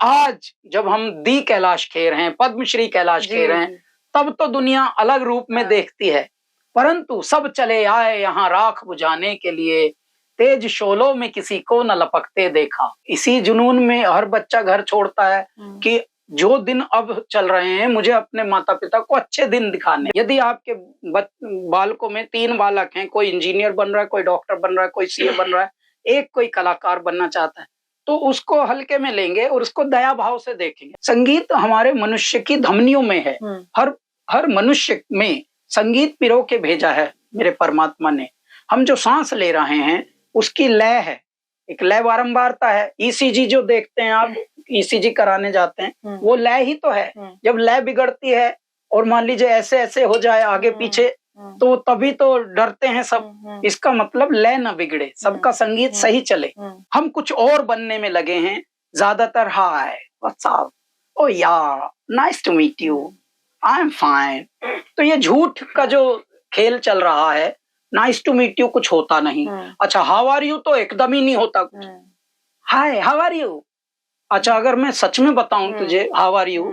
आज जब हम दी कैलाश खेर हैं, पद्मश्री कैलाश खेर हैं, तब तो दुनिया अलग रूप में देखती है। परंतु सब चले आए यहाँ राख बुझाने के लिए, तेज शोलों में किसी को न लपकते देखा। इसी जुनून में हर बच्चा घर छोड़ता है कि जो दिन अब चल रहे हैं मुझे अपने माता पिता को अच्छे दिन दिखाने। यदि आपके बालकों में 3 बालक हैं, कोई इंजीनियर बन रहा है, कोई डॉक्टर बन रहा है, कोई सीए बन रहा है, एक कोई कलाकार बनना चाहता है, तो उसको हल्के में लेंगे और उसको दया भाव से देखेंगे। संगीत हमारे मनुष्य की धमनियों में है। हर मनुष्य में संगीत पिरो के भेजा है मेरे परमात्मा ने। हम जो सांस ले रहे हैं उसकी लय है, एक लय बारंबारता है। ईसीजी जो देखते हैं आप, ईसीजी कराने जाते हैं, वो लय ही तो है। जब लय बिगड़ती है और मान लीजिए ऐसे ऐसे हो जाए आगे पीछे, तो तभी तो डरते हैं सब। इसका मतलब लय न बिगड़े, सबका संगीत सही चले। हम कुछ और बनने में लगे हैं ज्यादातर। हाय, व्हाट्स अप, ओ यार, nice to meet you, I am fine. तो ये झूठ का जो खेल चल रहा है, नाइस टू मीट यू कुछ होता नहीं। अच्छा, हाउ आर यू तो एकदम ही नहीं होता कुछ। हाय, हाउ आर यू। अच्छा, अगर मैं सच में बताऊं तुझे हाउ आर यू,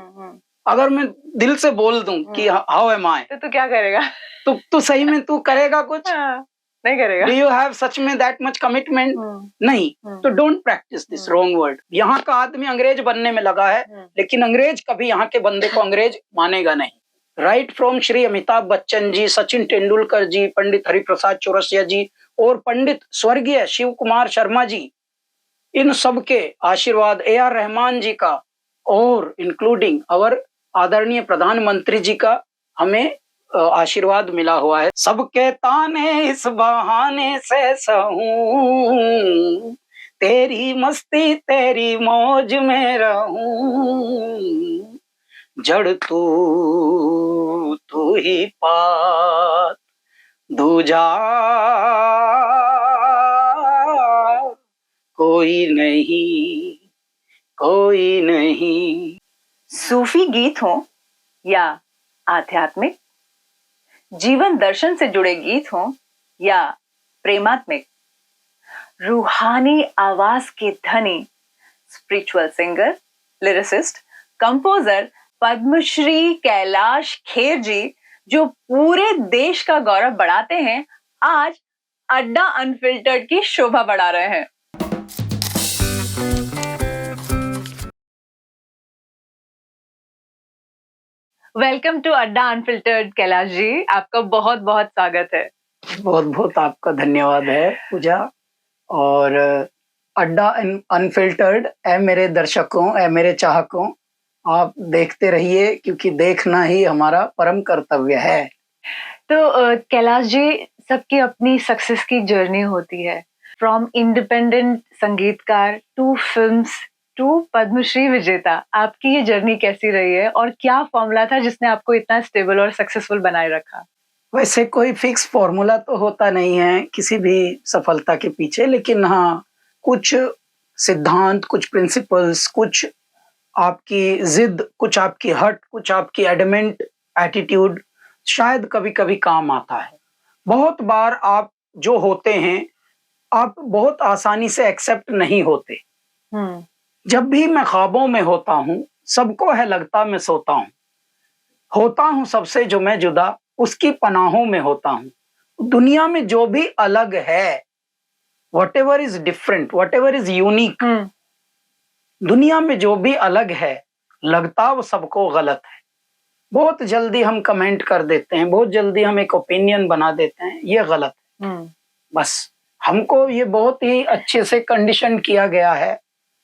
अगर मैं दिल से बोल दूं कि हाउ एम आई, तो तू क्या करेगा? तो सही में तू करेगा कुछ? नहीं करेगा। डू यू हैव सच में दैट मच कमिटमेंट? नहीं। तो don't practice this wrong word. यहाँ का आदमी अंग्रेज बनने में लगा है, लेकिन अंग्रेज कभी यहाँ के बंदे को अंग्रेज मानेगा नहीं। राइट फ्रॉम श्री अमिताभ बच्चन जी, सचिन तेंदुलकर जी, पंडित हरिप्रसाद चौरसिया जी और पंडित स्वर्गीय शिव कुमार शर्मा जी, इन सब के आशीर्वाद, AR रहमान जी का और इंक्लूडिंग अवर आदरणीय प्रधानमंत्री जी का हमें आशीर्वाद मिला हुआ है। सबके ताने इस बहाने से सहूं, तेरी मस्ती तेरी मौज में रहूं, जड़ तू ही पात दूजा कोई नहीं। सूफी गीत हो या आध्यात्मिक, जीवन दर्शन से जुड़े गीत हो या प्रेमात्मिक, रूहानी आवाज के धनी spiritual singer, lyricist, composer Padmashri Kailash Kher ji, जो पूरे देश का गौरव बढ़ाते हैं, आज अड्डा अनफिल्टर्ड की शोभा बढ़ा रहे हैं। वेलकम टू अड्डा अनफिल्टर्ड कैलाश जी, आपका बहुत बहुत स्वागत है। बहुत बहुत आपका धन्यवाद है पूजा। और अड्डा अनफिल्टर्ड है मेरे दर्शकों, है मेरे चाहकों, आप देखते रहिए, क्योंकि देखना ही हमारा परम कर्तव्य है। तो कैलाश जी, सबकी अपनी सक्सेस की जर्नी होती है, फ्रॉम इंडिपेंडेंट संगीतकार टू फिल्म्स टू पद्मश्री विजेता। आपकी ये जर्नी कैसी रही है और क्या फॉर्मूला था जिसने आपको इतना स्टेबल और सक्सेसफुल बनाए रखा? वैसे कोई फिक्स फॉर्मूला तो होता नहीं है किसी भी सफलता के पीछे, लेकिन हाँ, कुछ सिद्धांत, कुछ प्रिंसिपल्स, कुछ आपकी जिद, कुछ आपकी हट, कुछ आपकी एडमेंट एटीट्यूड शायद कभी कभी काम आता है। बहुत बार आप जो होते हैं, आप बहुत आसानी से एक्सेप्ट नहीं होते। जब भी मैं ख्वाबों में होता हूँ, सबको है लगता मैं सोता हूँ, होता हूँ सबसे जो मैं जुदा, उसकी पनाहों में होता हूँ। दुनिया में जो भी अलग है, whatever is different, whatever is unique, दुनिया में जो भी अलग है, लगता वो सबको गलत है। बहुत जल्दी हम कमेंट कर देते हैं, बहुत जल्दी हम एक ओपिनियन बना देते हैं, ये गलत है। बस हमको ये बहुत ही अच्छे से कंडीशन किया गया है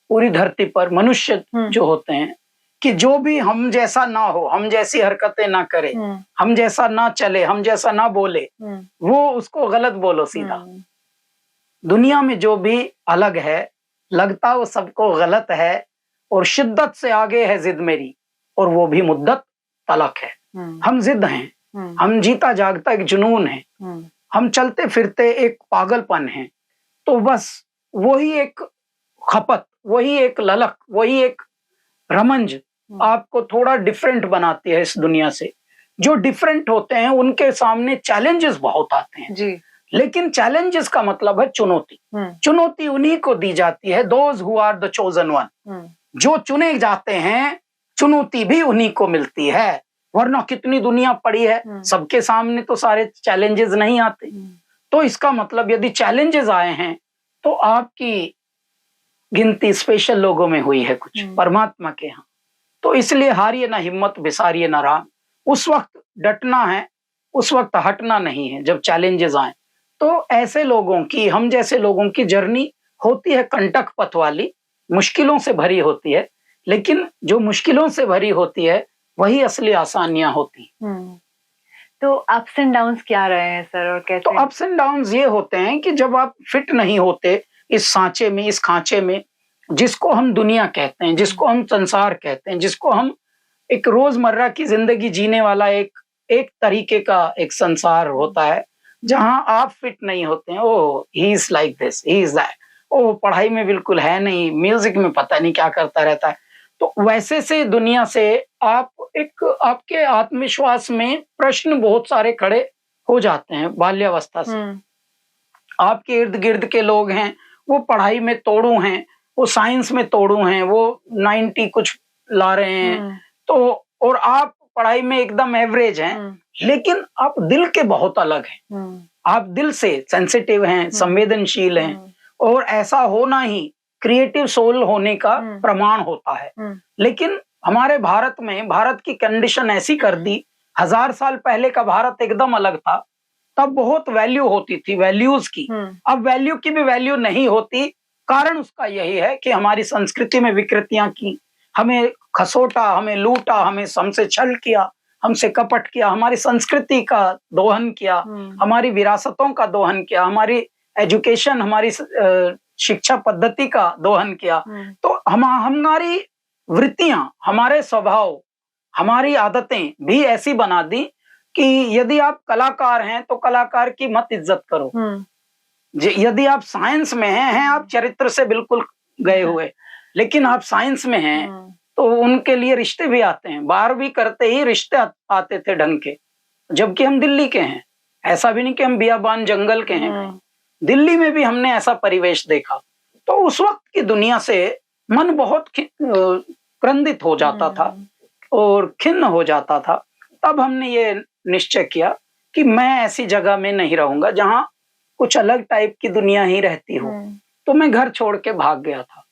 पूरी धरती पर, मनुष्य जो होते हैं, कि जो भी हम जैसा ना हो, हम जैसी हरकतें ना करे, हम जैसा ना चले, हम जैसा ना बोले, वो उसको गलत बोलो सीधा। दुनिया में जो भी अलग है, लगता वो सबको गलत है, और शिद्दत से आगे है जिद मेरी, और वो भी मुद्दत तलक है। हम जिद हैं, हम जीता जागता एक जुनून है, हम चलते फिरते एक पागलपन है। तो बस वही एक खपत, वही एक ललक, वही एक रमंज आपको थोड़ा डिफरेंट बनाती है इस दुनिया से। जो डिफरेंट होते हैं उनके सामने चैलेंजेस बहुत आते हैं जी। लेकिन चैलेंजेस का मतलब है चुनौती। चुनौती उन्हीं को दी जाती है, those who are the chosen one. जो चुने जाते हैं चुनौती भी उन्हीं को मिलती है, वरना कितनी दुनिया पड़ी है, सबके सामने तो सारे चैलेंजेस नहीं आते। तो इसका मतलब यदि चैलेंजेस आए हैं तो आपकी गिनती स्पेशल लोगों में हुई है कुछ, परमात्मा के यहाँ। तो इसलिए हारिए ना हिम्मत, बिसारिए ना राम। उस वक्त डटना है, उस वक्त हटना नहीं है जब चैलेंजेस आए। तो ऐसे लोगों की, हम जैसे लोगों की जर्नी होती है कंटक पथ वाली, मुश्किलों से भरी होती है, लेकिन जो मुश्किलों से भरी होती है वही असली आसानियां होती। तो अप्स एंड डाउन्स क्या रहे हैं सर, और कैसे? तो अप्स एंड डाउन्स ये होते हैं कि जब आप फिट नहीं होते इस सांचे में, इस खांचे में, जिसको हम दुनिया कहते हैं, जिसको हम संसार कहते हैं, जिसको हम एक रोजमर्रा की जिंदगी जीने वाला एक एक तरीके का एक संसार होता है, जहां आप फिट नहीं होते हैं। Oh he is like this, he is that, oh पढ़ाई में बिल्कुल है नहीं, म्यूजिक में पता नहीं क्या करता रहता है। तो वैसे से दुनिया से आप एक, आपके आत्मविश्वास में प्रश्न बहुत सारे खड़े हो जाते हैं बाल्यावस्था से। आपके इर्द गिर्द के लोग हैं, वो पढ़ाई में तोड़ू हैं, वो साइंस में तोड़ू हैं, वो 90 कुछ ला रहे हैं, तो और आप पढ़ाई में एकदम एवरेज हैं, लेकिन आप दिल के बहुत अलग हैं। आप दिल से सेंसिटिव हैं, संवेदनशील हैं, और ऐसा होना ही क्रिएटिव सोल होने का प्रमाण होता है। लेकिन हमारे भारत में, भारत की कंडीशन ऐसी कर दी, 1000 साल पहले का भारत एकदम अलग था। तब बहुत वैल्यू होती थी, वैल्यूज की। अब वैल्यू की भी वैल्यू नहीं होती। कारण उसका यही है कि हमारी संस्कृति में विकृतियां की, हमें खसोटा, हमें लूटा, हमें हमसे छल किया, हमसे कपट किया, हमारी संस्कृति का दोहन किया, हमारी विरासतों का दोहन किया, हमारी एजुकेशन, हमारी शिक्षा पद्धति का दोहन किया। तो हमारी वृत्तियां, हमारे स्वभाव, हमारी आदतें भी ऐसी बना दी कि यदि आप कलाकार हैं तो कलाकार की मत इज्जत करो, यदि आप साइंस में हैं आप चरित्र से बिल्कुल गए हुए, लेकिन आप साइंस में हैं तो उनके लिए रिश्ते भी आते हैं। 12वीं करते ही रिश्ते आते थे ढंग के, जबकि हम दिल्ली के हैं। ऐसा भी नहीं कि हम बियाबान जंगल के हैं, दिल्ली में भी हमने ऐसा परिवेश देखा। तो उस वक्त की दुनिया से मन बहुत क्रंदित हो जाता था और खिन्न हो जाता था। तब हमने ये निश्चय किया कि मैं ऐसी जगह में नहीं रहूंगा जहां कुछ अलग टाइप की दुनिया ही रहती हो। तो मैं घर छोड़ के भाग गया था।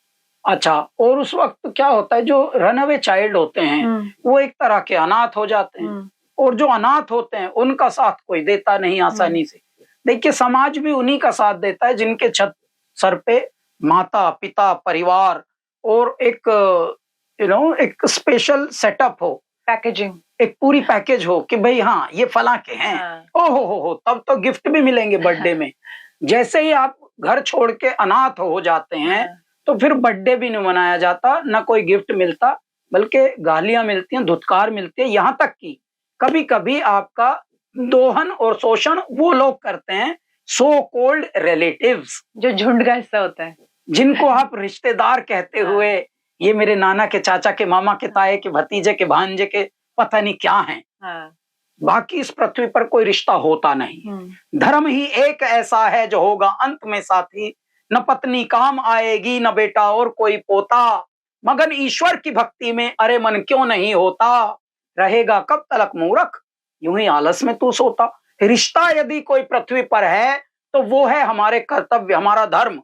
अच्छा, और उस वक्त क्या होता है, जो रनअवे चाइल्ड होते हैं वो एक तरह के अनाथ हो जाते हैं, और जो अनाथ होते हैं उनका साथ कोई देता नहीं आसानी से। देखिए, समाज भी उन्हीं का साथ देता है जिनके छत सर पे माता पिता, परिवार और एक एक स्पेशल सेटअप हो, पैकेजिंग, एक पूरी पैकेज हो कि भाई हाँ ये फला के हैं। ओहो हो, तब तो गिफ्ट भी मिलेंगे बर्थडे में। जैसे ही आप घर छोड़ के अनाथ हो जाते हैं तो फिर बर्थडे भी नहीं मनाया जाता, ना कोई गिफ्ट मिलता, बल्कि गालियां मिलती हैं, धुतकार मिलती है। यहाँ तक कि कभी कभी आपका दोहन और शोषण वो लोग करते हैं, सो कॉल्ड रिलेटिव्स, जो झुंड का हिस्सा होता है, जिनको आप रिश्तेदार कहते हुए, ये मेरे नाना के चाचा के, मामा के, ताए के, भतीजे के, भांजे के, पता नहीं क्या हैं। बाकी इस पृथ्वी पर कोई रिश्ता होता नहीं। धर्म ही एक ऐसा है जो होगा अंत में साथी, न पत्नी काम आएगी न बेटा और कोई पोता, मगन ईश्वर की भक्ति में अरे मन क्यों नहीं होता, रहेगा कब तलक मूर्ख यूं ही आलस में तू सोता। रिश्ता यदि कोई पृथ्वी पर है तो वो है हमारे कर्तव्य, हमारा धर्म,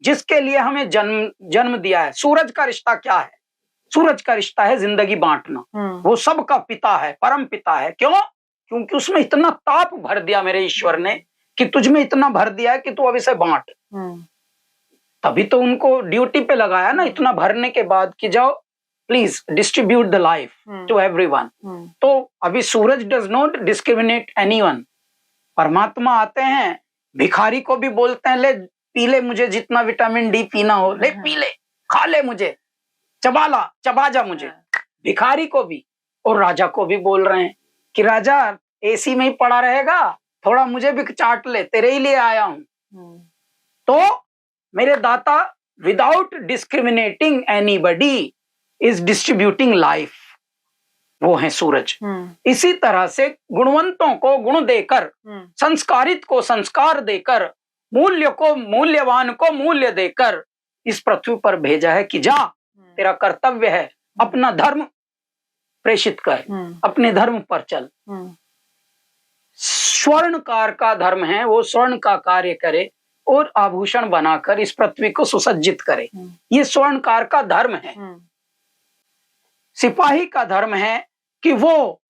जिसके लिए हमें जन्म दिया है। सूरज का रिश्ता क्या है? सूरज का रिश्ता है जिंदगी बांटना। वो सबका पिता है, परम पिता है। क्यों? क्योंकि उसमें इतना ताप भर दिया मेरे ईश्वर ने कि तुझ में इतना भर दिया है कि तू अब इसे बांट। तभी तो उनको ड्यूटी पे लगाया ना, इतना भरने के बाद कि जाओ please distribute the life to everyone. तो अभी सूरज डज नॉट डिस्क्रिमिनेट एनीवन। परमात्मा आते हैं, भिखारी को भी बोलते हैं ले पी ले, मुझे जितना विटामिन डी पीना हो ले पी ले, खा ले, मुझे चबा जा मुझे। भिखारी को भी और राजा को भी बोल रहे हैं कि राजा एसी में ही पड़ा रहेगा, थोड़ा मुझे भी चाट ले, तेरे ही लिए आया हूं। तो मेरे दाता without discriminating anybody is distributing life, वो है सूरज। इसी तरह से गुणवंतों को गुण देकर, संस्कारित को संस्कार देकर, मूल्य को मूल्यवान को मूल्य देकर इस पृथ्वी पर भेजा है कि जा तेरा कर्तव्य है, अपना धर्म प्रेषित कर, अपने धर्म पर चल। स्वर्णकार का धर्म है वो स्वर्ण का कार्य करे और आभूषण बनाकर इस पृथ्वी को सुसज्जित करे। ये स्वर्णकार का धर्म है। सिपाही का धर्म है कि वो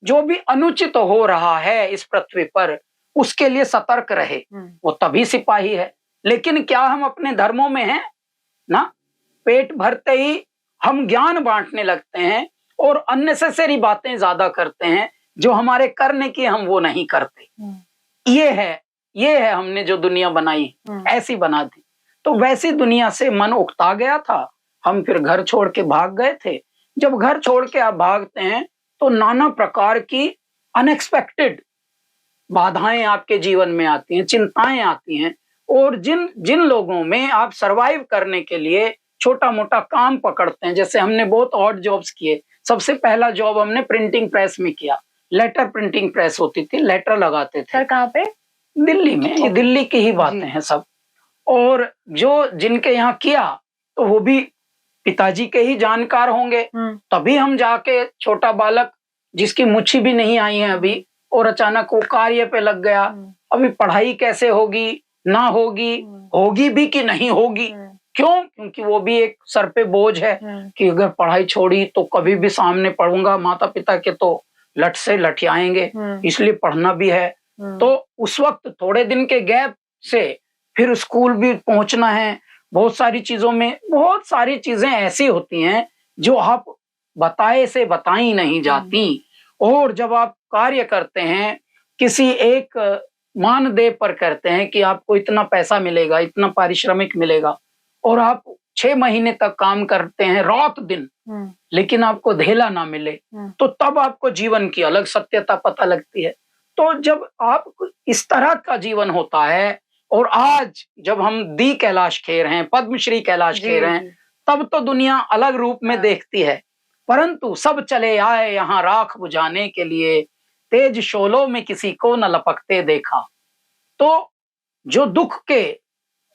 जो भी अनुचित हो रहा है इस पृथ्वी पर उसके लिए सतर्क रहे, वो तभी सिपाही है। लेकिन क्या हम अपने धर्मों में हैं ना? पेट भरते ही हम ज्ञान बांटने लगते हैं और अननेसेसरी बातें ज्यादा करते हैं, जो हमारे करने की हम वो नहीं करते। ये है हमने जो दुनिया बनाई ऐसी बना दी। तो वैसी दुनिया से मन उकता गया था, हम फिर घर छोड़ के भाग गए थे। जब घर छोड़ के आप भागते हैं तो नाना प्रकार की अनएक्सपेक्टेड बाधाएं आपके जीवन में आती हैं, चिंताएं आती हैं, और जिन जिन लोगों में आप सरवाइव करने के लिए छोटा मोटा काम पकड़ते हैं, जैसे हमने बहुत ऑड जॉब्स किए। सबसे पहला जॉब हमने प्रिंटिंग प्रेस में किया, लेटर प्रिंटिंग प्रेस होती थी, लेटर लगाते थे। सर कहाँ पे? दिल्ली में। ये दिल्ली की ही बातें हैं सब। और जो जिनके यहाँ किया तो वो भी पिताजी के ही जानकार होंगे, तभी हम जाके छोटा बालक जिसकी मुच्छी भी नहीं आई है अभी, और अचानक वो कार्य पे लग गया। अभी पढ़ाई कैसे होगी, ना होगी, होगी भी कि नहीं होगी? क्यों? क्योंकि वो भी एक सर पे बोझ है कि अगर पढ़ाई छोड़ी तो कभी भी सामने पढ़ूंगा, माता पिता के तो लट से लठियाएंगे, इसलिए पढ़ना भी है। तो उस वक्त थोड़े दिन के गैप से फिर स्कूल भी पहुंचना है। बहुत सारी चीजों में बहुत सारी चीजें ऐसी होती हैं जो आप बताए से बताई नहीं जाती। और जब आप कार्य करते हैं किसी एक मानदेय पर करते हैं कि आपको इतना पैसा मिलेगा, इतना पारिश्रमिक मिलेगा, और आप 6 महीने तक काम करते हैं रात दिन, लेकिन आपको धेला ना मिले, तो तब आपको जीवन की अलग सत्यता पता लगती है। तो जब आप इस तरह का जीवन होता है, और आज जब हम दी कैलाश खेर हैं, पद्मश्री कैलाश खेर हैं, तब तो दुनिया अलग रूप में देखती है। परंतु सब चले आए यहाँ राख बुझाने के लिए, तेज शोलों में किसी को न लपकते देखा। तो जो दुख के,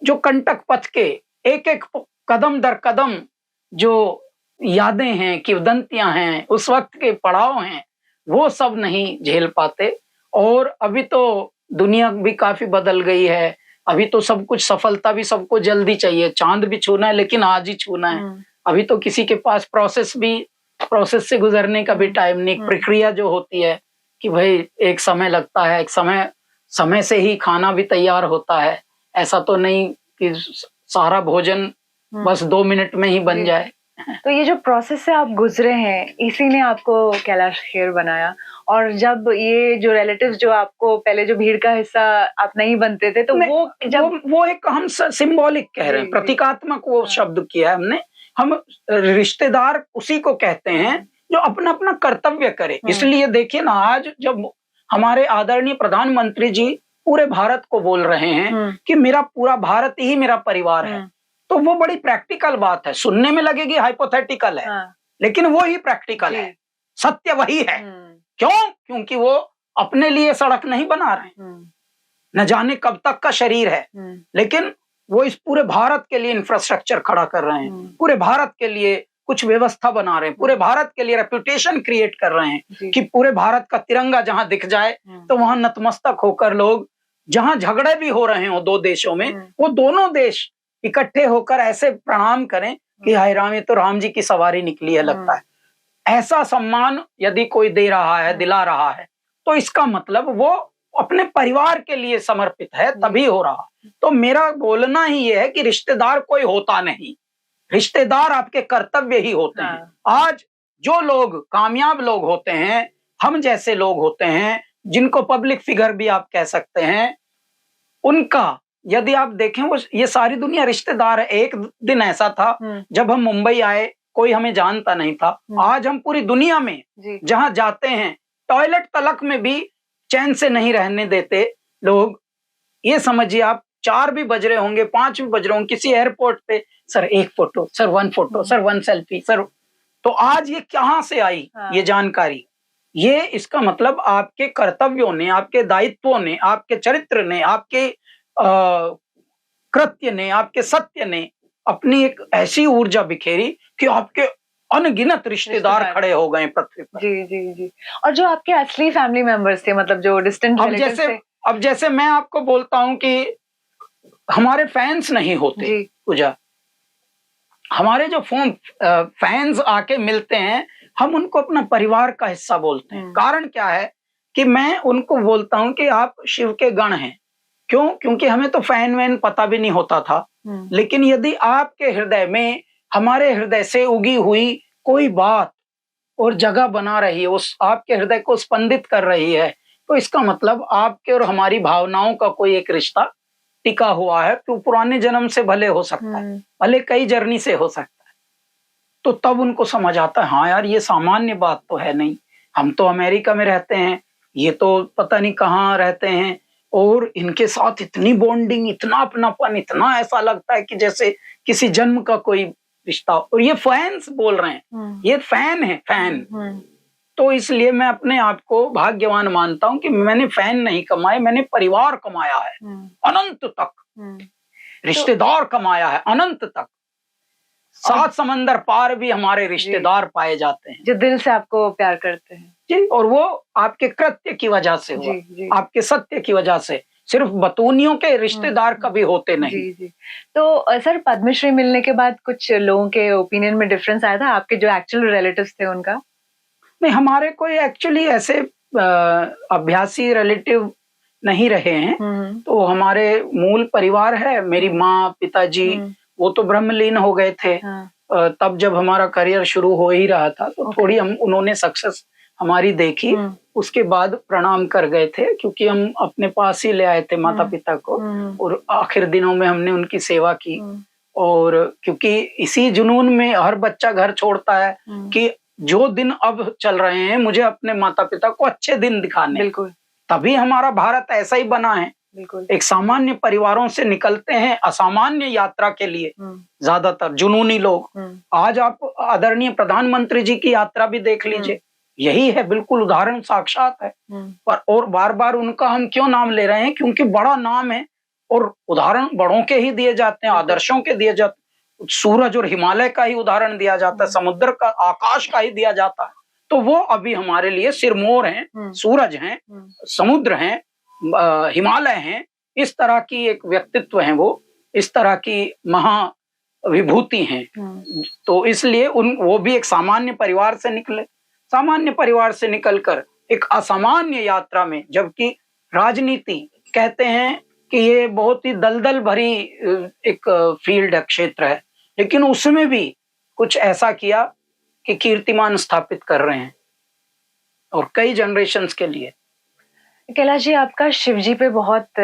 जो कंटक पथ के एक एक कदम दर कदम जो यादें हैं, किंवदंतियां हैं, उस वक्त के पड़ाव हैं, वो सब नहीं झेल पाते। और अभी तो दुनिया भी काफी बदल गई है। अभी तो सब कुछ, सफलता भी सबको जल्दी चाहिए, चांद भी छूना है लेकिन आज ही छूना है। अभी तो किसी के पास प्रोसेस से गुजरने का भी टाइम नहीं। प्रक्रिया जो होती है कि भाई एक समय लगता है, एक समय से ही खाना भी तैयार होता है। ऐसा तो नहीं कि सारा भोजन बस 2 मिनट में ही बन जाए। तो ये जो प्रोसेस से आप गुजरे हैं, इसी ने आपको कैलाश खेर बनाया। और जब ये जो रिलेटिव्स जो आपको पहले जो भीड़ का हिस्सा आप नहीं बनते थे, तो वो एक हम सिंबॉलिक कह रहे हैं, प्रतीकात्मक वो शब्द किया है हमने। हम रिश्तेदार उसी को कहते हैं जो अपना अपना कर्तव्य करे। इसलिए देखिए ना, आज जब हमारे आदरणीय प्रधानमंत्री जी पूरे भारत को बोल रहे हैं कि मेरा पूरा भारत ही मेरा परिवार है, तो वो बड़ी प्रैक्टिकल बात है। सुनने में लगेगी हाइपोथेटिकल है, लेकिन वो ही प्रैक्टिकल है, सत्य वही है। क्यों? क्योंकि वो अपने लिए सड़क नहीं बना रहे, न जाने कब तक का शरीर है, लेकिन वो इस पूरे भारत के लिए इंफ्रास्ट्रक्चर खड़ा कर रहे हैं, पूरे भारत के लिए कुछ व्यवस्था बना रहे हैं, पूरे भारत के लिए रेपुटेशन क्रिएट कर रहे हैं कि पूरे भारत का तिरंगा जहां दिख जाए तो वहां नतमस्तक होकर लोग, जहां झगड़े भी हो रहे हो 2 देशों में, वो दोनों देश इकट्ठे होकर ऐसे प्रणाम करें कि हाय राम, ये तो राम जी की सवारी निकली है लगता है। ऐसा सम्मान यदि कोई दे रहा है, दिला रहा है, तो इसका मतलब वो अपने परिवार के लिए समर्पित है, तभी हो रहा। तो मेरा बोलना ही ये है कि रिश्तेदार कोई होता नहीं, रिश्तेदार आपके कर्तव्य ही होते हैं। आज जो लोग कामयाब लोग होते हैं, हम जैसे लोग होते हैं, जिनको पब्लिक फिगर भी आप कह सकते हैं, उनका यदि आप देखें, वो ये सारी दुनिया रिश्तेदार है। एक दिन ऐसा था जब हम मुंबई आए, कोई हमें जानता नहीं था। आज हम पूरी दुनिया में जहां जाते हैं, टॉयलेट तलक में भी चैन से नहीं रहने देते लोग। ये समझिए आप, 4 भी बज रहे होंगे, 5 भी बज रहे होंगे, किसी एयरपोर्ट पे sir 1 photo, sir 1 photo, sir 1 selfie, sir. तो आज ये कहां से आई ये जानकारी? ये इसका मतलब आपके कर्तव्यों ने, आपके दायित्वों ने, आपके चरित्र ने, आपके कृत्य ने, आपके सत्य ने अपनी एक ऐसी ऊर्जा बिखेरी कि आपके अनगिनत रिश्तेदार रिश्तेदार। खड़े हो गए पृथ्वी पर। जी जी जी। और जो आपके असली फैमिली मेंबर्स थे, मतलब जो डिस्टेंट अब रिलेटिव्स जैसे थे। अब जैसे मैं आपको बोलता हूँ कि हमारे फैंस नहीं होते जी। पूजा, हमारे जो फैंस आके मिलते हैं, हम उनको अपना परिवार का हिस्सा बोलते हैं। कारण क्या है कि मैं उनको बोलता हूँ कि आप शिव के गण हैं। क्यों? क्योंकि हमें तो फैन वैन पता भी नहीं होता था, लेकिन यदि आपके हृदय में हमारे हृदय से उगी हुई कोई बात और जगह बना रही है, उस आपके हृदय को स्पंदित कर रही है, तो इसका मतलब आपके और हमारी भावनाओं का कोई एक रिश्ता टिका हुआ है, तो पुराने जन्म से भले हो सकता है, भले कई जर्नी से हो सकता है। तो तब उनको समझ आता है, हाँ यार ये सामान्य बात तो है नहीं, हम तो अमेरिका में रहते हैं, ये तो पता नहीं कहाँ रहते हैं, और इनके साथ इतनी बॉन्डिंग, इतना अपनापन, इतना ऐसा लगता है कि जैसे किसी जन्म का कोई रिश्ता। और ये फैंस बोल रहे हैं, ये फैन है, फैन। तो इसलिए मैं अपने आप को भाग्यवान मानता हूं कि मैंने फैन नहीं कमाए, मैंने परिवार कमाया है अनंत तक, रिश्तेदार कमाया है अनंत तक। सात समंदर पार भी हमारे रिश्तेदार पाए जाते हैं जो दिल से आपको प्यार करते हैं जी, और वो आपके कृत्य की वजह से हुआ, जी। आपके सत्य की वजह से। सिर्फ बतूनियों के रिश्तेदार कभी होते नहीं। जी जी। तो सर, पद्मश्री मिलने के बाद कुछ लोगों के ओपिनियन में डिफरेंस आया था, आपके जो एक्चुअल रिलेटिव्स थे उनका? नहीं, हमारे कोई एक्चुअली ऐसे अभ्यासी रिलेटिव नहीं रहे हैं। तो हमारे मूल परिवार है, मेरी माँ, पिताजी, वो तो ब्रह्मलीन हो गए थे। तब जब हमारा करियर शुरू हो ही रहा था, तो थोड़ी उन्होंने सक्सेस हमारी देखी, उसके बाद प्रणाम कर गए थे, क्योंकि हम अपने पास ही ले आए थे माता पिता को, और आखिर दिनों में हमने उनकी सेवा की। और क्योंकि इसी जुनून में हर बच्चा घर छोड़ता है कि जो दिन अब चल रहे हैं, मुझे अपने माता पिता को अच्छे दिन दिखाने। बिल्कुल। तभी हमारा भारत ऐसा ही बना है। बिल्कुल। एक सामान्य परिवारों से निकलते हैं असामान्य यात्रा के लिए, ज्यादातर जुनूनी लोग। आज आप आदरणीय प्रधानमंत्री जी की यात्रा भी देख लीजिए, यही है, बिल्कुल उदाहरण साक्षात है। पर और बार बार उनका हम क्यों नाम ले रहे हैं? क्योंकि बड़ा नाम है, और उदाहरण बड़ों के ही दिए जाते हैं, आदर्शों के दिए जाते हैं। सूरज और हिमालय का ही उदाहरण दिया जाता है, समुद्र का, आकाश का ही दिया जाता है। तो वो अभी हमारे लिए सिरमौर हैं, सूरज हैं, समुद्र हैं, हिमालय हैं। इस तरह की एक व्यक्तित्व हैं वो, इस तरह की महा विभूति हैं। तो इसलिए वो भी एक सामान्य परिवार से निकले, सामान्य परिवार से निकलकर एक असामान्य यात्रा में, जबकि राजनीति कहते हैं कि ये बहुत ही दलदल भरी एक फील्ड है, क्षेत्र है, लेकिन उसमें भी कुछ ऐसा किया कि कीर्तिमान स्थापित कर रहे हैं, और कई जनरेशंस के लिए। कैलाश जी, आपका शिव जी पे बहुत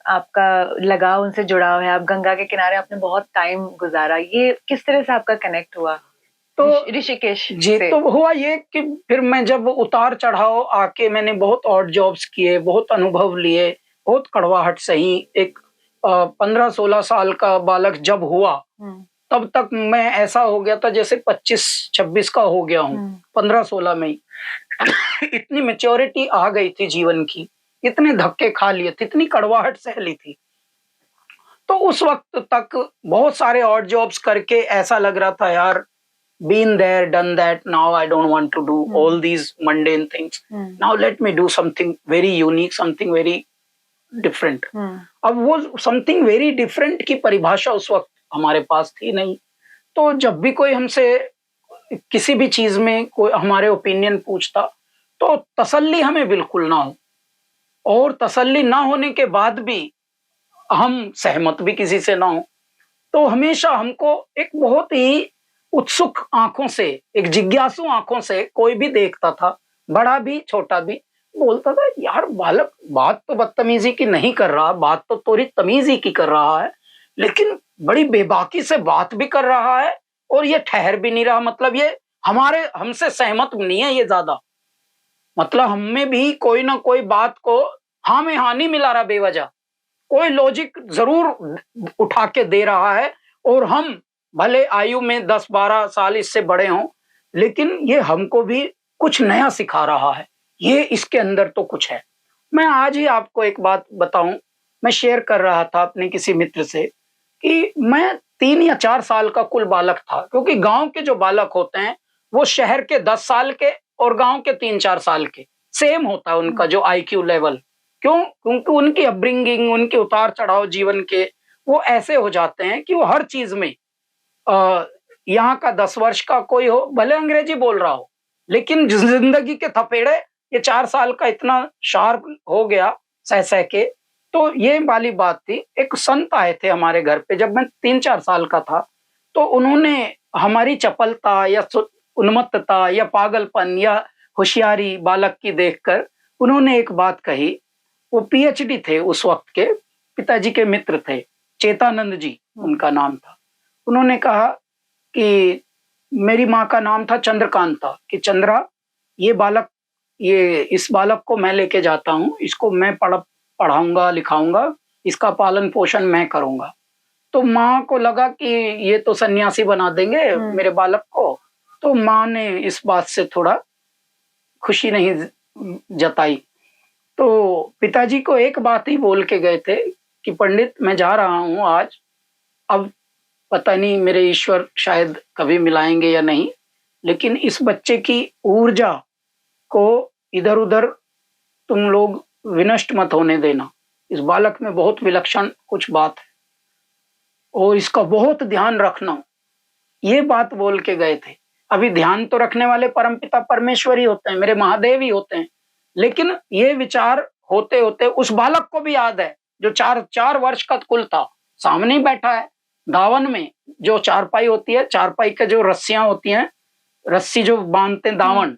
आपका लगाव, उनसे जुड़ाव है, आप गंगा के किनारे आपने बहुत टाइम गुजारा, ये किस तरह से आपका कनेक्ट हुआ? तो ऋषिकेश जी से। तो हुआ ये कि फिर मैं जब उतार चढ़ाव आके, मैंने बहुत ऑड जॉब्स किए, बहुत अनुभव लिए, बहुत कड़वाहट सही। एक 15-16 साल का बालक जब हुआ, तब तक मैं ऐसा हो गया था जैसे 25-26 का हो गया हूँ, 15-16 में ही। इतनी मैच्योरिटी आ गई थी जीवन की, इतने धक्के खा लिए थे, इतनी कड़वाहट सह ली थी। तो उस वक्त तक बहुत सारे ऑड जॉब्स करके ऐसा लग रहा था, यार been there, done that, now I don't want to do all these mundane things. Now let me do something very unique, something very different. अब वो something very different की परिभाषा उस वक्त हमारे पास थी नहीं। तो जब भी कोई हमसे किसी भी चीज में कोई हमारे ओपिनियन पूछता, तो तसल्ली हमें बिल्कुल ना हो, और तसल्ली ना होने के बाद भी हम सहमत भी किसी से ना हो, तो हमेशा हमको एक बहुत ही उत्सुक आंखों से, एक जिज्ञासु आंखों से कोई भी देखता था, बड़ा भी छोटा भी, बोलता था, यार बालक बात तो बदतमीजी की नहीं कर रहा, बात तो थोड़ी तमीजी की कर रहा है, लेकिन बड़ी बेबाकी से बात भी कर रहा है, और ये ठहर भी नहीं रहा। मतलब ये हमसे सहमत नहीं है, ये ज्यादा, मतलब हमें भी कोई ना कोई बात को हाँ में हाँ नहीं मिला रहा बेवजह, कोई लॉजिक जरूर उठा के दे रहा है, और हम भले आयु में 10-12 साल इससे बड़े हों, लेकिन ये हमको भी कुछ नया सिखा रहा है, ये इसके अंदर तो कुछ है। मैं आज ही आपको एक बात बताऊं, मैं शेयर कर रहा था अपने किसी मित्र से कि मैं 3 या 4 साल का कुल बालक था, क्योंकि गांव के जो बालक होते हैं वो शहर के 10 साल के और गांव के 3-4 साल के सेम होता है उनका जो आईक्यू लेवल। क्यों? क्योंकि उनकी अपब्रिंगिंग, उनके उतार चढ़ाव जीवन के वो ऐसे हो जाते हैं कि वो हर चीज में यहाँ का 10 वर्ष का कोई हो, भले अंग्रेजी बोल रहा हो, लेकिन जिंदगी के थपेड़े ये 4 साल का इतना शार्प हो गया सह सह के। तो ये वाली बात थी। एक संत आए थे हमारे घर पे जब मैं 3-4 साल का था, तो उन्होंने हमारी चपलता या उन्मत्तता या पागलपन या होशियारी बालक की देखकर उन्होंने एक बात कही। वो पीएचडी थे उस वक्त के, पिताजी के मित्र थे, चेतानंद जी उनका नाम था। उन्होंने कहा कि मेरी माँ का नाम था चंद्रकांता, कि चंद्रा, ये इस बालक को मैं लेके जाता हूँ, इसको मैं पढ़ाऊंगा लिखाऊंगा, इसका पालन पोषण मैं करूंगा। तो माँ को लगा कि ये तो सन्यासी बना देंगे मेरे बालक को। तो माँ ने इस बात से थोड़ा खुशी नहीं जताई। तो पिताजी को एक बात ही बोल के गए थे कि पंडित, मैं जा रहा हूँ आज, अब पता नहीं मेरे ईश्वर शायद कभी मिलाएंगे या नहीं, लेकिन इस बच्चे की ऊर्जा को इधर उधर तुम लोग विनष्ट मत होने देना। इस बालक में बहुत विलक्षण कुछ बात है और इसका बहुत ध्यान रखना। ये बात बोल के गए थे। अभी ध्यान तो रखने वाले परमपिता परमेश्वर ही होते हैं, मेरे महादेव ही होते हैं, लेकिन ये विचार होते होते उस बालक को भी याद है जो 4 वर्ष का कुल था, सामने ही बैठा है दावन में। जो चारपाई होती है, चारपाई के जो रस्सियां होती हैं, रस्सी जो बांधते हैं दावन,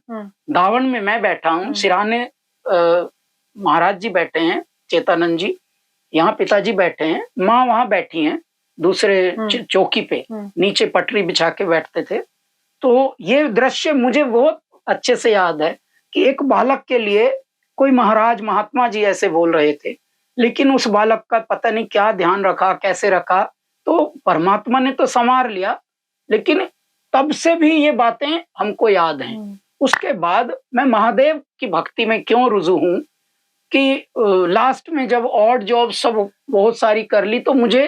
दावन में मैं बैठा हूँ, सिराने महाराज जी बैठे हैं, चेतानंद जी, यहाँ पिताजी बैठे हैं, माँ वहां बैठी हैं दूसरे चौकी पे, नीचे पटरी बिछा के बैठते थे। तो ये दृश्य मुझे बहुत अच्छे से याद है कि एक बालक के लिए कोई महाराज महात्मा जी ऐसे बोल रहे थे, लेकिन उस बालक का पता नहीं क्या ध्यान रखा, कैसे रखा, तो परमात्मा ने तो संवार लिया। लेकिन तब से भी ये बातें हमको याद हैं। उसके बाद मैं महादेव की भक्ति में क्यों रुजू हूं कि लास्ट में जब ऑड जॉब सब बहुत सारी कर ली, तो मुझे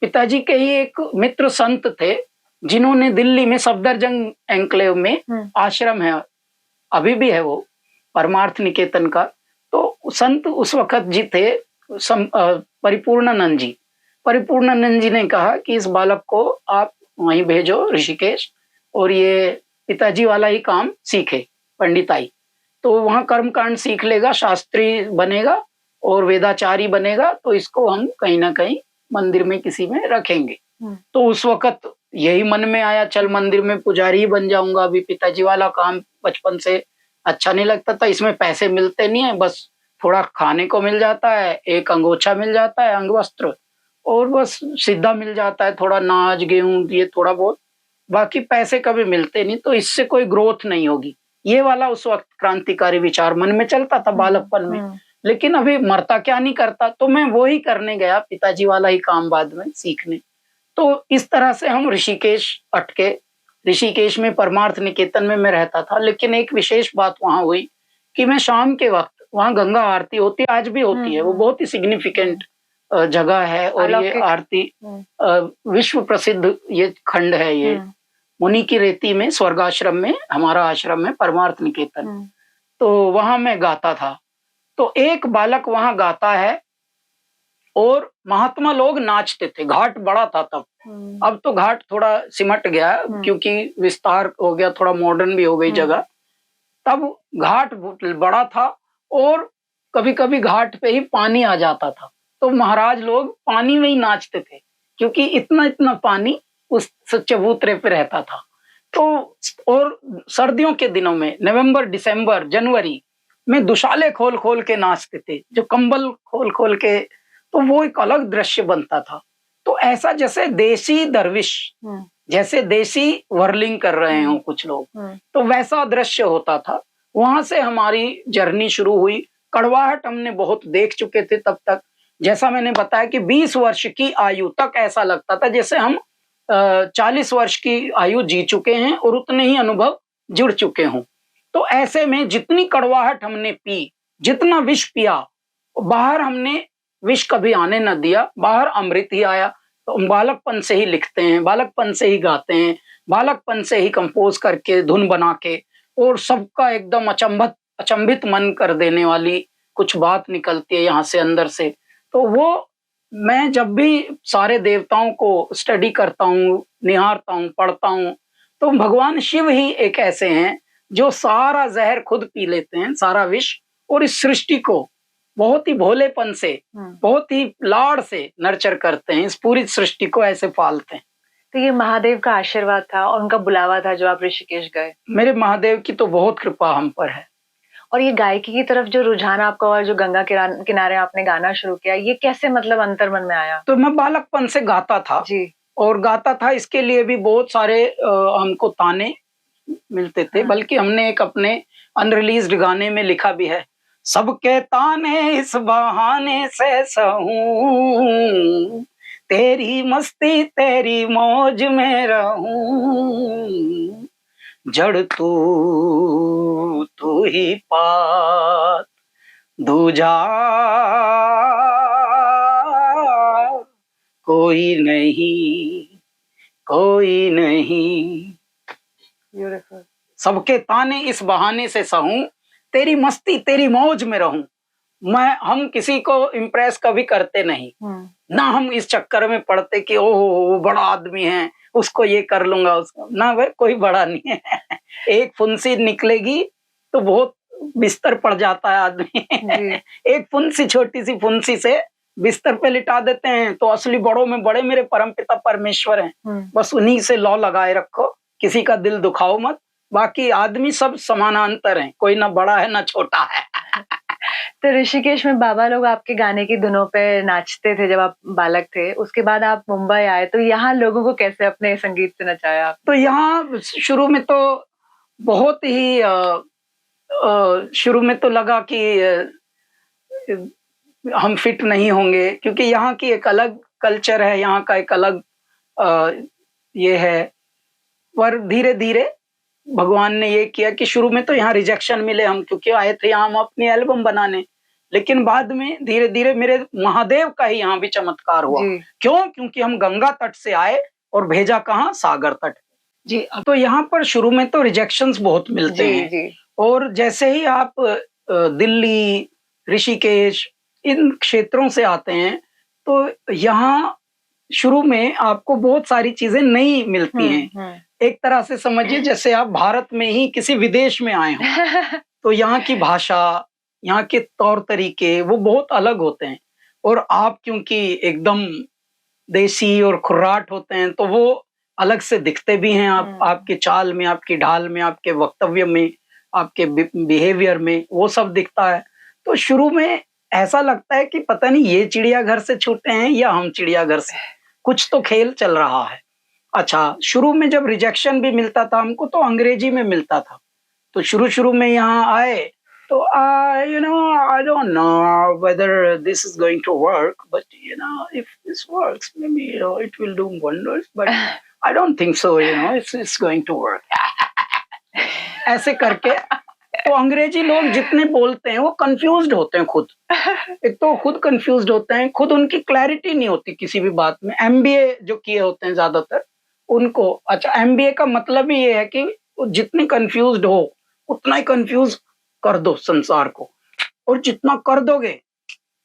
पिताजी के ही एक मित्र संत थे जिन्होंने दिल्ली में सफदरजंग एन्क्लेव में आश्रम है, अभी भी है वो, परमार्थ निकेतन का। तो संत उस वक्त जी थे परिपूर्णानंद जी। परिपूर्णानंद जी ने कहा कि इस बालक को आप वहीं भेजो ऋषिकेश, और ये पिताजी वाला ही काम सीखे, पंडिताई, तो वहां कर्मकांड सीख लेगा, शास्त्री बनेगा और वेदाचारी बनेगा, तो इसको हम कहीं ना कहीं मंदिर में किसी में रखेंगे। तो उस वक्त यही मन में आया, चल मंदिर में पुजारी ही बन जाऊंगा। अभी पिताजी वाला काम बचपन से अच्छा नहीं लगता था, इसमें पैसे मिलते नहीं है, बस थोड़ा खाने को मिल जाता है, एक अंगोछा मिल जाता है, अंग वस्त्र, और बस सीधा मिल जाता है, थोड़ा नाज गेहूं ये थोड़ा बहुत, बाकी पैसे कभी मिलते नहीं, तो इससे कोई ग्रोथ नहीं होगी। ये वाला उस वक्त क्रांतिकारी विचार मन में चलता था बालकपन में। लेकिन अभी मरता क्या नहीं करता, तो मैं वो ही करने गया, पिताजी वाला ही काम बाद में सीखने। तो इस तरह से हम ऋषिकेश अटके। ऋषिकेश में परमार्थ निकेतन में मैं रहता था, लेकिन एक विशेष बात वहां हुई कि मैं शाम के वक्त, वहां गंगा आरती होती है, आज भी होती है, वो बहुत ही सिग्निफिकेंट जगह है, और ये आरती विश्व प्रसिद्ध ये खंड है, ये मुनि की रेती में स्वर्गाश्रम में हमारा आश्रम है परमार्थ निकेतन। तो वहां मैं गाता था, तो एक बालक वहां गाता है और महात्मा लोग नाचते थे। घाट बड़ा था तब, अब तो घाट थोड़ा सिमट गया क्योंकि विस्तार हो गया, थोड़ा मॉडर्न भी हो गई जगह। तब घाट बड़ा था और कभी कभी घाट पे ही पानी आ जाता था, तो महाराज लोग पानी में ही नाचते थे, क्योंकि इतना इतना पानी उस चबूतरे पे रहता था। तो और सर्दियों के दिनों में नवंबर, दिसंबर, जनवरी में दुशाले खोल खोल के नाचते थे, जो कंबल खोल खोल के, तो वो एक अलग दृश्य बनता था। तो ऐसा जैसे देसी दरविश, जैसे देसी वर्लिंग कर रहे हो कुछ लोग, तो वैसा दृश्य होता था। वहां से हमारी जर्नी शुरू हुई। कड़वाहट हमने बहुत देख चुके थे तब तक। जैसा मैंने बताया कि 20 वर्ष की आयु तक ऐसा लगता था जैसे हम 40 वर्ष की आयु जी चुके हैं और उतने ही अनुभव जुड़ चुके हों। तो ऐसे में जितनी कड़वाहट हमने पी, जितना विष पिया, बाहर हमने विष कभी आने न दिया, बाहर अमृत ही आया। तो हम बालकपन से ही लिखते हैं, बालकपन से ही गाते हैं, बालकपन से ही कंपोज करके धुन बना के, और सबका एकदम अचंभित मन कर देने वाली कुछ बात निकलती है यहाँ से अंदर से। तो वो मैं जब भी सारे देवताओं को स्टडी करता हूँ, निहारता हूँ, पढ़ता हूँ, तो भगवान शिव ही एक ऐसे हैं जो सारा जहर खुद पी लेते हैं, सारा विष, और इस सृष्टि को बहुत ही भोलेपन से, बहुत ही लाड़ से नर्चर करते हैं, इस पूरी सृष्टि को ऐसे पालते हैं। तो ये महादेव का आशीर्वाद था और उनका बुलावा था जो आप ऋषिकेश गए। मेरे महादेव की तो बहुत कृपा हम पर है। और ये गायकी की तरफ जो रुझान आपका और जो गंगा किनारे आपने गाना शुरू किया, ये कैसे मतलब अंतर्मन में आया? तो मैं बालकपन से गाता था जी। और गाता था, इसके लिए भी बहुत सारे हमको ताने मिलते थे, बल्कि हमने एक अपने अनरिलीज्ड गाने में लिखा भी है, सबके ताने इस बहाने से सहूं, तेरी मस्ती तेरी मौज में रहूं, जड़ तू ही पात दूजा कोई नहीं, कोई नहीं। ब्यूटीफुल। सबके ताने इस बहाने से सहूं, तेरी मस्ती तेरी मौज में रहूं। हम किसी को इम्प्रेस कभी करते नहीं, ना हम इस चक्कर में पड़ते कि ओह वो बड़ा आदमी है, उसको ये कर लूंगा, उसको ना, भाई कोई बड़ा नहीं है। एक फुंसी निकलेगी तो बहुत बिस्तर पड़ जाता है आदमी। एक फुंसी, छोटी सी फुंसी से बिस्तर पे लिटा देते हैं, तो असली बड़ों में बड़े मेरे परमपिता परमेश्वर हैं। बस उन्हीं से लौ लगाए रखो, किसी का दिल दुखाओ मत, बाकी आदमी सब समानांतर हैं, कोई ना बड़ा है ना छोटा है। तो ऋषिकेश में बाबा लोग आपके गाने की धुनों पे नाचते थे जब आप बालक थे, उसके बाद आप मुंबई आए, तो यहाँ लोगों को कैसे अपने संगीत से नचाया आप? तो यहाँ शुरू में तो बहुत ही शुरू में तो लगा कि हम फिट नहीं होंगे, क्योंकि यहाँ की एक अलग कल्चर है, यहाँ का एक अलग ये है। पर धीरे धीरे भगवान ने ये किया कि शुरू में तो यहाँ रिजेक्शन मिले, हम क्योंकि आए थे यहाँ हम अपनी एल्बम बनाने, लेकिन बाद में धीरे धीरे मेरे महादेव का ही यहाँ भी चमत्कार हुआ। क्यों? क्योंकि हम गंगा तट से आए और भेजा कहाँ? सागर तट। जी, तो यहाँ पर शुरू में तो रिजेक्शंस बहुत मिलते हैं, और जैसे ही आप दिल्ली, ऋषिकेश इन क्षेत्रों से आते हैं, तो यहाँ शुरू में आपको बहुत सारी चीजें नई मिलती हैं। एक तरह से समझिए जैसे आप भारत में ही किसी विदेश में आए हो। तो यहाँ की भाषा, यहाँ के तौर तरीके वो बहुत अलग होते हैं, और आप क्योंकि एकदम देसी और खुर्राट होते हैं, तो वो अलग से दिखते भी हैं। आपके चाल में, आपकी ढाल में, आपके वक्तव्य में, आपके बिहेवियर में वो सब दिखता है। तो शुरू में ऐसा लगता है कि पता नहीं ये चिड़ियाघर से छूटे हैं या हम चिड़ियाघर से, कुछ तो खेल चल रहा है। अच्छा, शुरू में जब रिजेक्शन भी मिलता था हमको, तो अंग्रेजी में मिलता था। तो शुरू में यहाँ आए तो I don't know whether this is going to work, but if this works, maybe it will do wonders, but I don't think so, it's going to work. ऐसे करके तो अंग्रेजी लोग जितने बोलते हैं वो कंफ्यूज्ड होते हैं खुद। एक तो खुद कंफ्यूज्ड होते हैं, खुद उनकी क्लैरिटी नहीं होती किसी भी बात में। एमबीए जो किए होते हैं ज्यादातर उनको, अच्छा एमबीए का मतलब ही ये है कि जितने कंफ्यूज्ड हो उतना ही कंफ्यूज कर दो संसार को, और जितना कर दोगे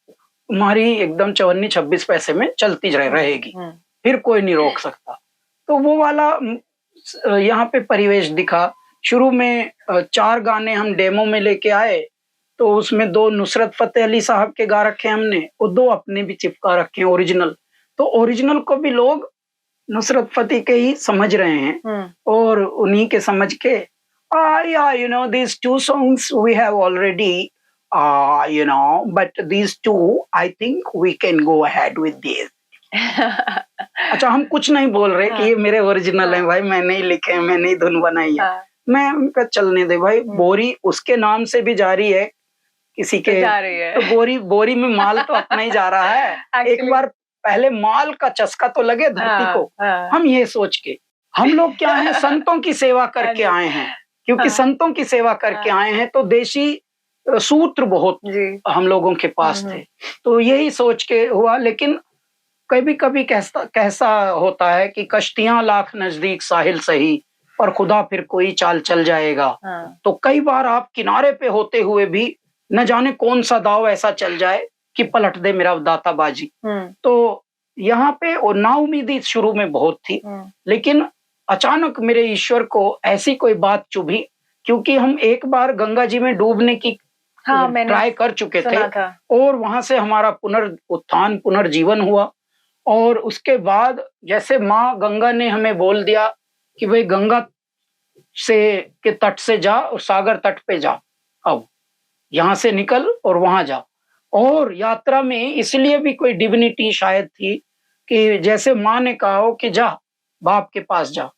तुम्हारी एकदम 54-26 पैसे में चलती रहेगी, फिर कोई नहीं रोक सकता। तो वो वाला यहाँ पे परिवेश दिखा। शुरू में 4 गाने हम डेमो में लेके आए, तो उसमें 2 नुसरत फतेह अली साहब के गा रखे हमने, और 2 अपने भी चिपका रखे हैं ओरिजिनल। तो ओरिजिनल को भी लोग नुसरत फतेह के ही समझ रहे हैं, और उन्हीं के समझ के these 2 songs we have already, but these 2 I think we can go ahead with this. अच्छा, हम कुछ नहीं बोल रहे कि ये मेरे ओरिजिनल हैं भाई, मैंने ही लिखे हैं, मैंने ही धुन बनाई है। मैं उनका चलने दे भाई, बोरी उसके नाम से भी जारी है, किसी के तो बोरी में माल तो अपना ही जा रहा है। एक बार पहले माल का चस्का तो लगे धरती को। हम ये सोच के, हम लोग क्या है, संतों की सेवा करके आए हैं, क्योंकि संतों की सेवा करके आए हैं, तो देशी सूत्र बहुत हम लोगों के पास थे, तो यही सोच के हुआ। लेकिन कभी कभी कैसा कैसा होता है कि कश्तियां लाख नजदीक साहिल सही, पर खुदा फिर कोई चाल चल जाएगा। हाँ। तो कई बार आप किनारे पे होते हुए भी न जाने कौन सा दाव ऐसा चल जाए कि पलट दे मेरा दाता बाजी। तो यहाँ पे वो नाउमीदी शुरू में बहुत थी, लेकिन अचानक मेरे ईश्वर को ऐसी कोई बात चुभी, क्योंकि हम एक बार गंगा जी में डूबने की हाँ, मैंने ट्राई कर चुके थे सुना था। और वहां से हमारा पुनरुत्थान पुनर्जीवन हुआ। और उसके बाद जैसे माँ गंगा ने हमें बोल दिया कि भाई गंगा से के तट से जा और सागर तट पे जा, अब यहाँ से निकल और वहां जा। और यात्रा में इसलिए भी कोई डिविनिटी शायद थी कि जैसे माँ ने कहा हो कि जा बाप के पास जा,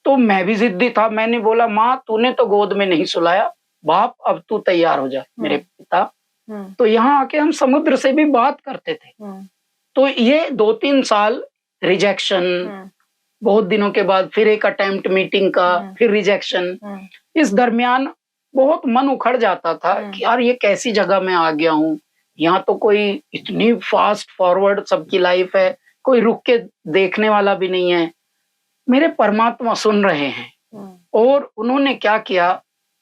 तो मैं भी जिद्दी था। मैंने बोला माँ तूने तो गोद में नहीं सुलाया, बाप अब तू तैयार हो जा मेरे पिता। तो यहाँ आके हम समुद्र से भी बात करते थे। तो ये 2-3 साल रिजेक्शन, बहुत दिनों के बाद फिर एक अटेम्प्ट मीटिंग का, फिर रिजेक्शन। इस दरमियान बहुत मन उखड़ जाता था कि यार ये कैसी जगह में आ गया हूँ, यहाँ तो कोई इतनी फास्ट फॉरवर्ड सबकी लाइफ है, कोई रुक के देखने वाला भी नहीं है। मेरे परमात्मा सुन रहे हैं और उन्होंने क्या किया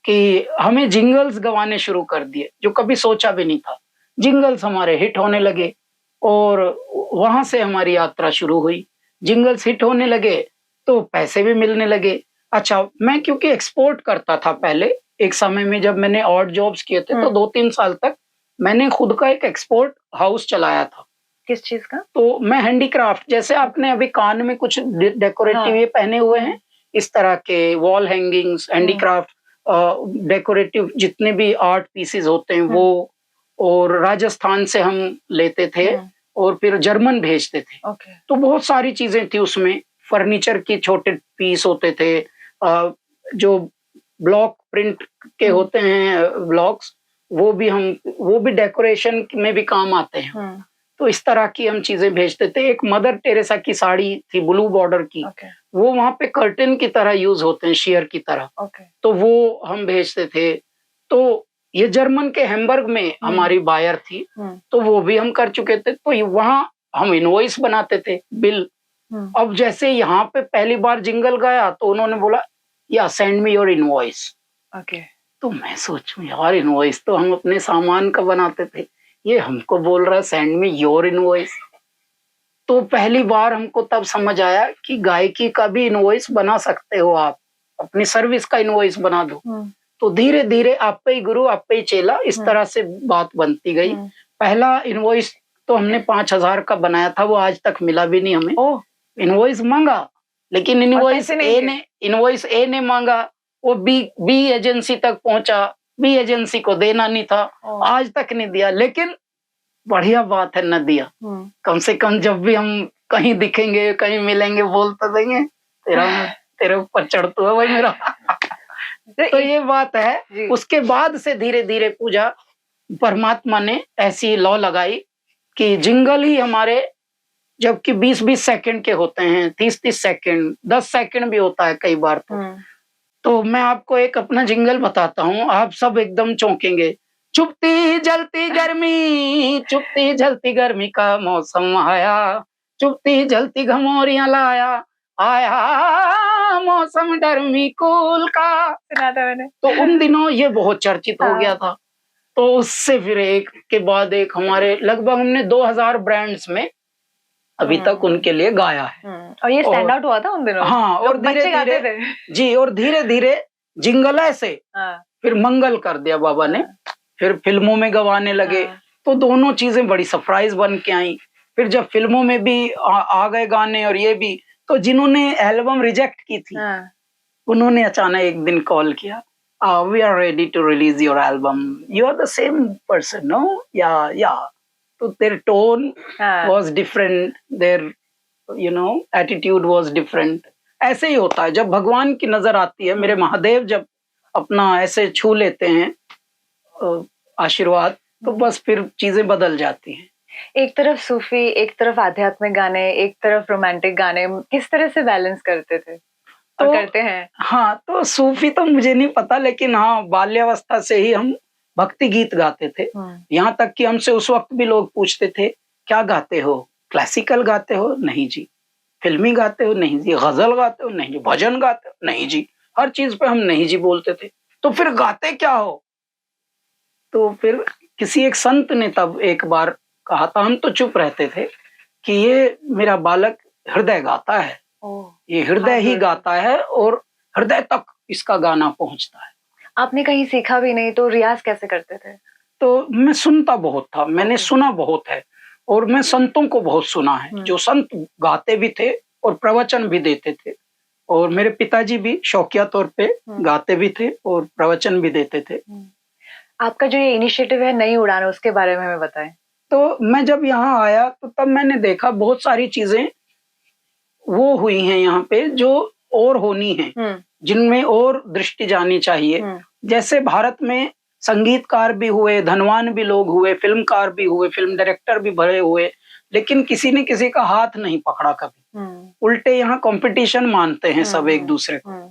कि हमें जिंगल्स गवाने शुरू कर दिए, जो कभी सोचा भी नहीं था। जिंगल्स हमारे हिट होने लगे और वहां से हमारी यात्रा शुरू हुई। जिंगल्स हिट होने लगे तो पैसे भी मिलने लगे। अच्छा, मैं क्योंकि एक्सपोर्ट करता था पहले, एक समय में जब मैंने ऑड जॉब्स किए थे तो 2-3 साल तक मैंने खुद का एक एक्सपोर्ट हाउस चलाया था। किस चीज का? तो मैं हैंडीक्राफ्ट, जैसे आपने अभी कान में कुछ डेकोरेटिव ये पहने हुए हैं, इस तरह के वॉल हैंगिंग्स, हैंडीक्राफ्ट, डेकोरेटिव जितने भी आर्ट पीसेस होते हैं वो, और राजस्थान से हम लेते थे और फिर जर्मन भेजते थे। तो बहुत सारी चीजें थी उसमें। फर्नीचर की छोटे पीस होते थे, जो ब्लॉक प्रिंट के होते हैं ब्लॉक्स, वो भी डेकोरेशन में भी काम आते हैं। तो इस तरह की हम चीजें भेजते थे। एक मदर टेरेसा की साड़ी थी ब्लू बॉर्डर की, वो वहां पे कर्टन की तरह यूज होते हैं, शेयर की तरह। तो वो हम भेजते थे। तो ये जर्मन के हैम्बर्ग में हमारी बायर थी, तो वो भी हम कर चुके थे। तो वहां हम इनवॉइस बनाते थे, बिल। अब जैसे यहाँ पे पहली बार जिंगल गया तो उन्होंने बोला या सेंड मी योर इनवॉइस। तो मैं सोचूं यार इनवॉइस तो हम अपने सामान का बनाते थे, ये हमको बोल रहा है सेंड मी योर इनवॉइस। तो पहली बार हमको तब समझ आया कि गायकी का भी इनवॉइस बना सकते हो आप, अपनी सर्विस का इनवॉइस बना दो। तो धीरे धीरे आप पे ही गुरु आप पे ही चेला, इस तरह से बात बनती गई। पहला इनवॉइस तो हमने 5,000 का बनाया था, वो आज तक मिला भी नहीं हमें। इनवॉइस मांगा, लेकिन इनवॉइस ए ने मांगा, वो बी एजेंसी तक पहुंचा, बी एजेंसी को देना नहीं था, आज तक नहीं दिया। लेकिन बढ़िया बात है न दिया, कम से कम जब भी हम कहीं दिखेंगे कहीं मिलेंगे बोल तो देंगे तेरे ऊपर चढ़ता है भाई मेरा। तो ये बात है। उसके बाद से धीरे धीरे पूजा परमात्मा ने ऐसी लॉ लगाई कि जिंगल ही हमारे, जबकि 20-20 सेकंड के होते हैं, 30-30 सेकंड, 10 सेकंड भी होता है कई बार। तो मैं आपको एक अपना जिंगल बताता हूँ, आप सब एकदम चौंकेंगे। चुपती जलती गर्मी, चुपती जलती गर्मी का मौसम आया, चुपती जलती घमौरियां लाया, आया मौसम गर्मी कुल का। सुना था मैंने। तो उन दिनों ये बहुत चर्चित हो गया था। तो उससे फिर एक के बाद एक हमारे लगभग हमने 2000 ब्रांड्स में अभी तक उनके लिए गाया है। और ये स्टैंड आउट हुआ था उन दिनों। हाँ, और धीरे धीरे जी, और धीरे धीरे जिंगल से फिर मंगल कर दिया बाबा ने, फिर फिल्मों में गवाने लगे। तो दोनों चीजें बड़ी सरप्राइज बन के आई। फिर जब फिल्मों में भी आ गए गाने और ये भी, तो जिन्होंने एल्बम रिजेक्ट की थी उन्होंने अचानक एक दिन कॉल किया, we are ready to release your album, you are the same person no, या तो their tone was different, their attitude was different। ऐसे ही होता है जब भगवान की नजर आती है। मेरे महादेव जब अपना ऐसे छू लेते हैं आशीर्वाद, तो बस फिर चीजें बदल जाती हैं। एक तरफ सूफी, एक तरफ आध्यात्मिक गाने, एक तरफ रोमांटिक गाने, किस तरह से बैलेंस करते थे और करते हैं? हाँ, तो सूफी तो मुझे नहीं पता, लेकिन हाँ बाल्यावस्था से ही हम भक्ति गीत गाते थे। यहाँ तक कि हमसे उस वक्त भी लोग पूछते थे क्या गाते हो, क्लासिकल गाते हो? नहीं जी। फिल्मी गाते हो? नहीं जी। गजल गाते हो? नहीं जी। भजन गाते हो? नहीं जी। हर चीज पे हम नहीं जी बोलते थे। तो फिर गाते क्या हो? तो फिर किसी एक संत ने तब एक बार कहा था, हम तो चुप रहते थे कि ये मेरा बालक हृदय गाता है, ओह! ये हृदय ही गाता है और हृदय तक इसका गाना पहुंचता है। आपने कहीं सीखा भी नहीं तो रियाज़ कैसे करते थे? तो मैं सुनता बहुत था, मैंने ओके। सुना बहुत है और मैं संतों को बहुत सुना है, जो संत गाते भी थे और प्रवचन भी देते थे। और मेरे पिताजी भी शौकिया तौर पे गाते भी थे और प्रवचन भी देते थे। आपका जो ये इनिशिएटिव है नई उड़ान, उसके बारे में हमें बताएं। तो मैं जब यहाँ आया तो तब मैंने देखा बहुत सारी चीजें वो हुई हैं यहाँ पे जो और होनी है, जिनमें और दृष्टि जानी चाहिए। जैसे भारत में संगीतकार भी हुए, धनवान भी लोग हुए, फिल्मकार भी हुए, फिल्म डायरेक्टर भी भरे हुए, लेकिन किसी ने किसी का हाथ नहीं पकड़ा कभी। उल्टे यहाँ कंपटीशन मानते हैं सब एक दूसरे को।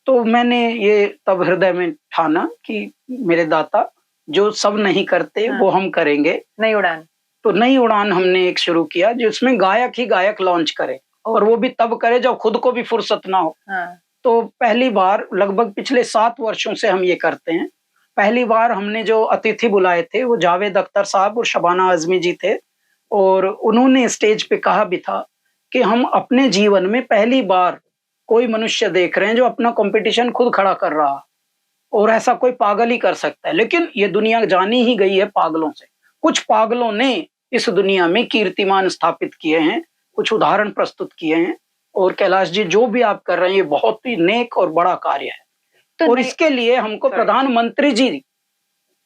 तो मैंने ये तब हृदय में ठाना कि मेरे दाता, जो सब नहीं करते वो हम करेंगे। नई उड़ान। तो नई उड़ान हमने एक शुरू किया जिसमें गायक ही गायक लॉन्च करे और वो भी तब करे जब खुद को भी फुर्सत ना हो। तो पहली बार लगभग पिछले 7 वर्षों से हम ये करते हैं। पहली बार हमने जो अतिथि बुलाए थे वो जावेद अख्तर साहब और शबाना आजमी जी थे और उन्होंने स्टेज पे कहा भी था कि हम अपने जीवन में पहली बार कोई मनुष्य देख रहे हैं जो अपना कंपटीशन खुद खड़ा कर रहा, और ऐसा कोई पागल ही कर सकता है। लेकिन ये दुनिया जानी ही गई है पागलों से। कुछ पागलों ने इस दुनिया में कीर्तिमान स्थापित किए हैं, कुछ उदाहरण प्रस्तुत किए हैं। और कैलाश जी, जो भी आप कर रहे हैं ये बहुत ही नेक और बड़ा कार्य है। तो और इसके लिए हमको प्रधानमंत्री जी,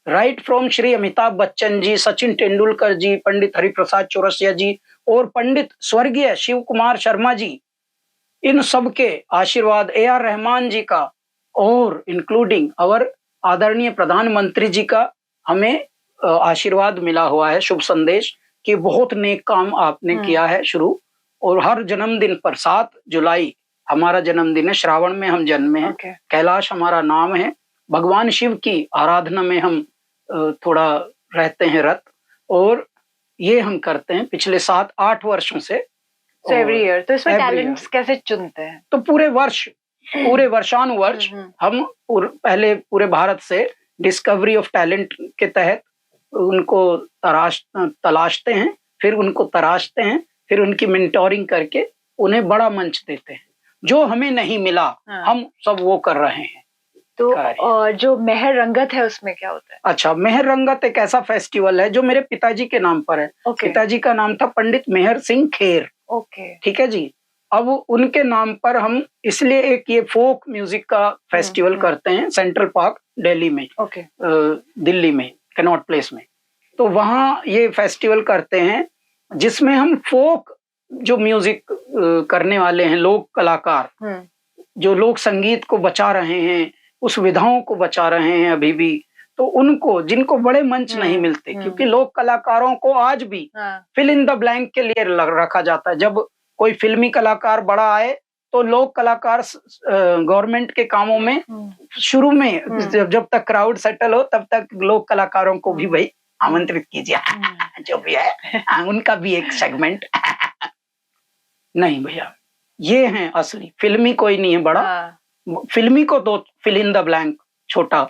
राइट फ्रॉम श्री अमिताभ बच्चन जी, सचिन तेंदुलकर जी, पंडित हरिप्रसाद चौरसिया जी और पंडित स्वर्गीय शिव कुमार शर्मा जी, इन सब के आशीर्वाद, AR रहमान जी का और इंक्लूडिंग अवर आदरणीय प्रधानमंत्री जी का हमें आशीर्वाद मिला हुआ है, शुभ संदेश कि बहुत नेक काम आपने किया है शुरू। और हर जन्मदिन पर 7 जुलाई हमारा जन्मदिन है, श्रावण में हम जन्मे हैं। कैलाश हमारा नाम है। भगवान शिव की आराधना में हम थोड़ा रहते हैं रत, और ये हम करते हैं पिछले 7-8 वर्षों से। Every year. तो इसमें टैलेंट्स कैसे चुनते हैं? तो पूरे वर्षानुवर्ष हम पहले पूरे भारत से डिस्कवरी ऑफ टैलेंट के तहत उनको तलाशते हैं, फिर उनको तराशते हैं, फिर उनकी मेंटोरिंग करके उन्हें बड़ा मंच देते हैं। जो हमें नहीं मिला हम सब वो कर रहे हैं। तो जो मेहर रंगत है उसमें क्या होता है? अच्छा, मेहर रंगत एक ऐसा फेस्टिवल है जो मेरे पिताजी के नाम पर है। पिताजी का नाम था पंडित मेहर सिंह खेर। ठीक है जी। अब उनके नाम पर हम इसलिए एक ये फोक म्यूजिक का फेस्टिवल करते हैं सेंट्रल पार्क दिल्ली में, दिल्ली में कनॉट प्लेस में। तो वहाँ ये फेस्टिवल करते हैं जिसमें हम फोक जो म्यूजिक करने वाले हैं, लोक कलाकार जो लोक संगीत को बचा रहे हैं, उस विधाओं को बचा रहे हैं अभी भी, तो उनको जिनको बड़े मंच नहीं मिलते, क्योंकि लोक कलाकारों को आज भी फिल इन द ब्लैंक के लिए रखा जाता है। जब कोई फिल्मी कलाकार बड़ा आए तो लोक कलाकार गवर्नमेंट के कामों में शुरू में जब तक क्राउड सेटल हो तब तक लोक कलाकारों को भी भाई आमंत्रित कीजिए, जो भी है उनका भी एक सेगमेंट। नहीं भैया, ये है असली, फिल्मी कोई नहीं है बड़ा। फिल्मी को तो फिल इन द ब्लैंक छोटा,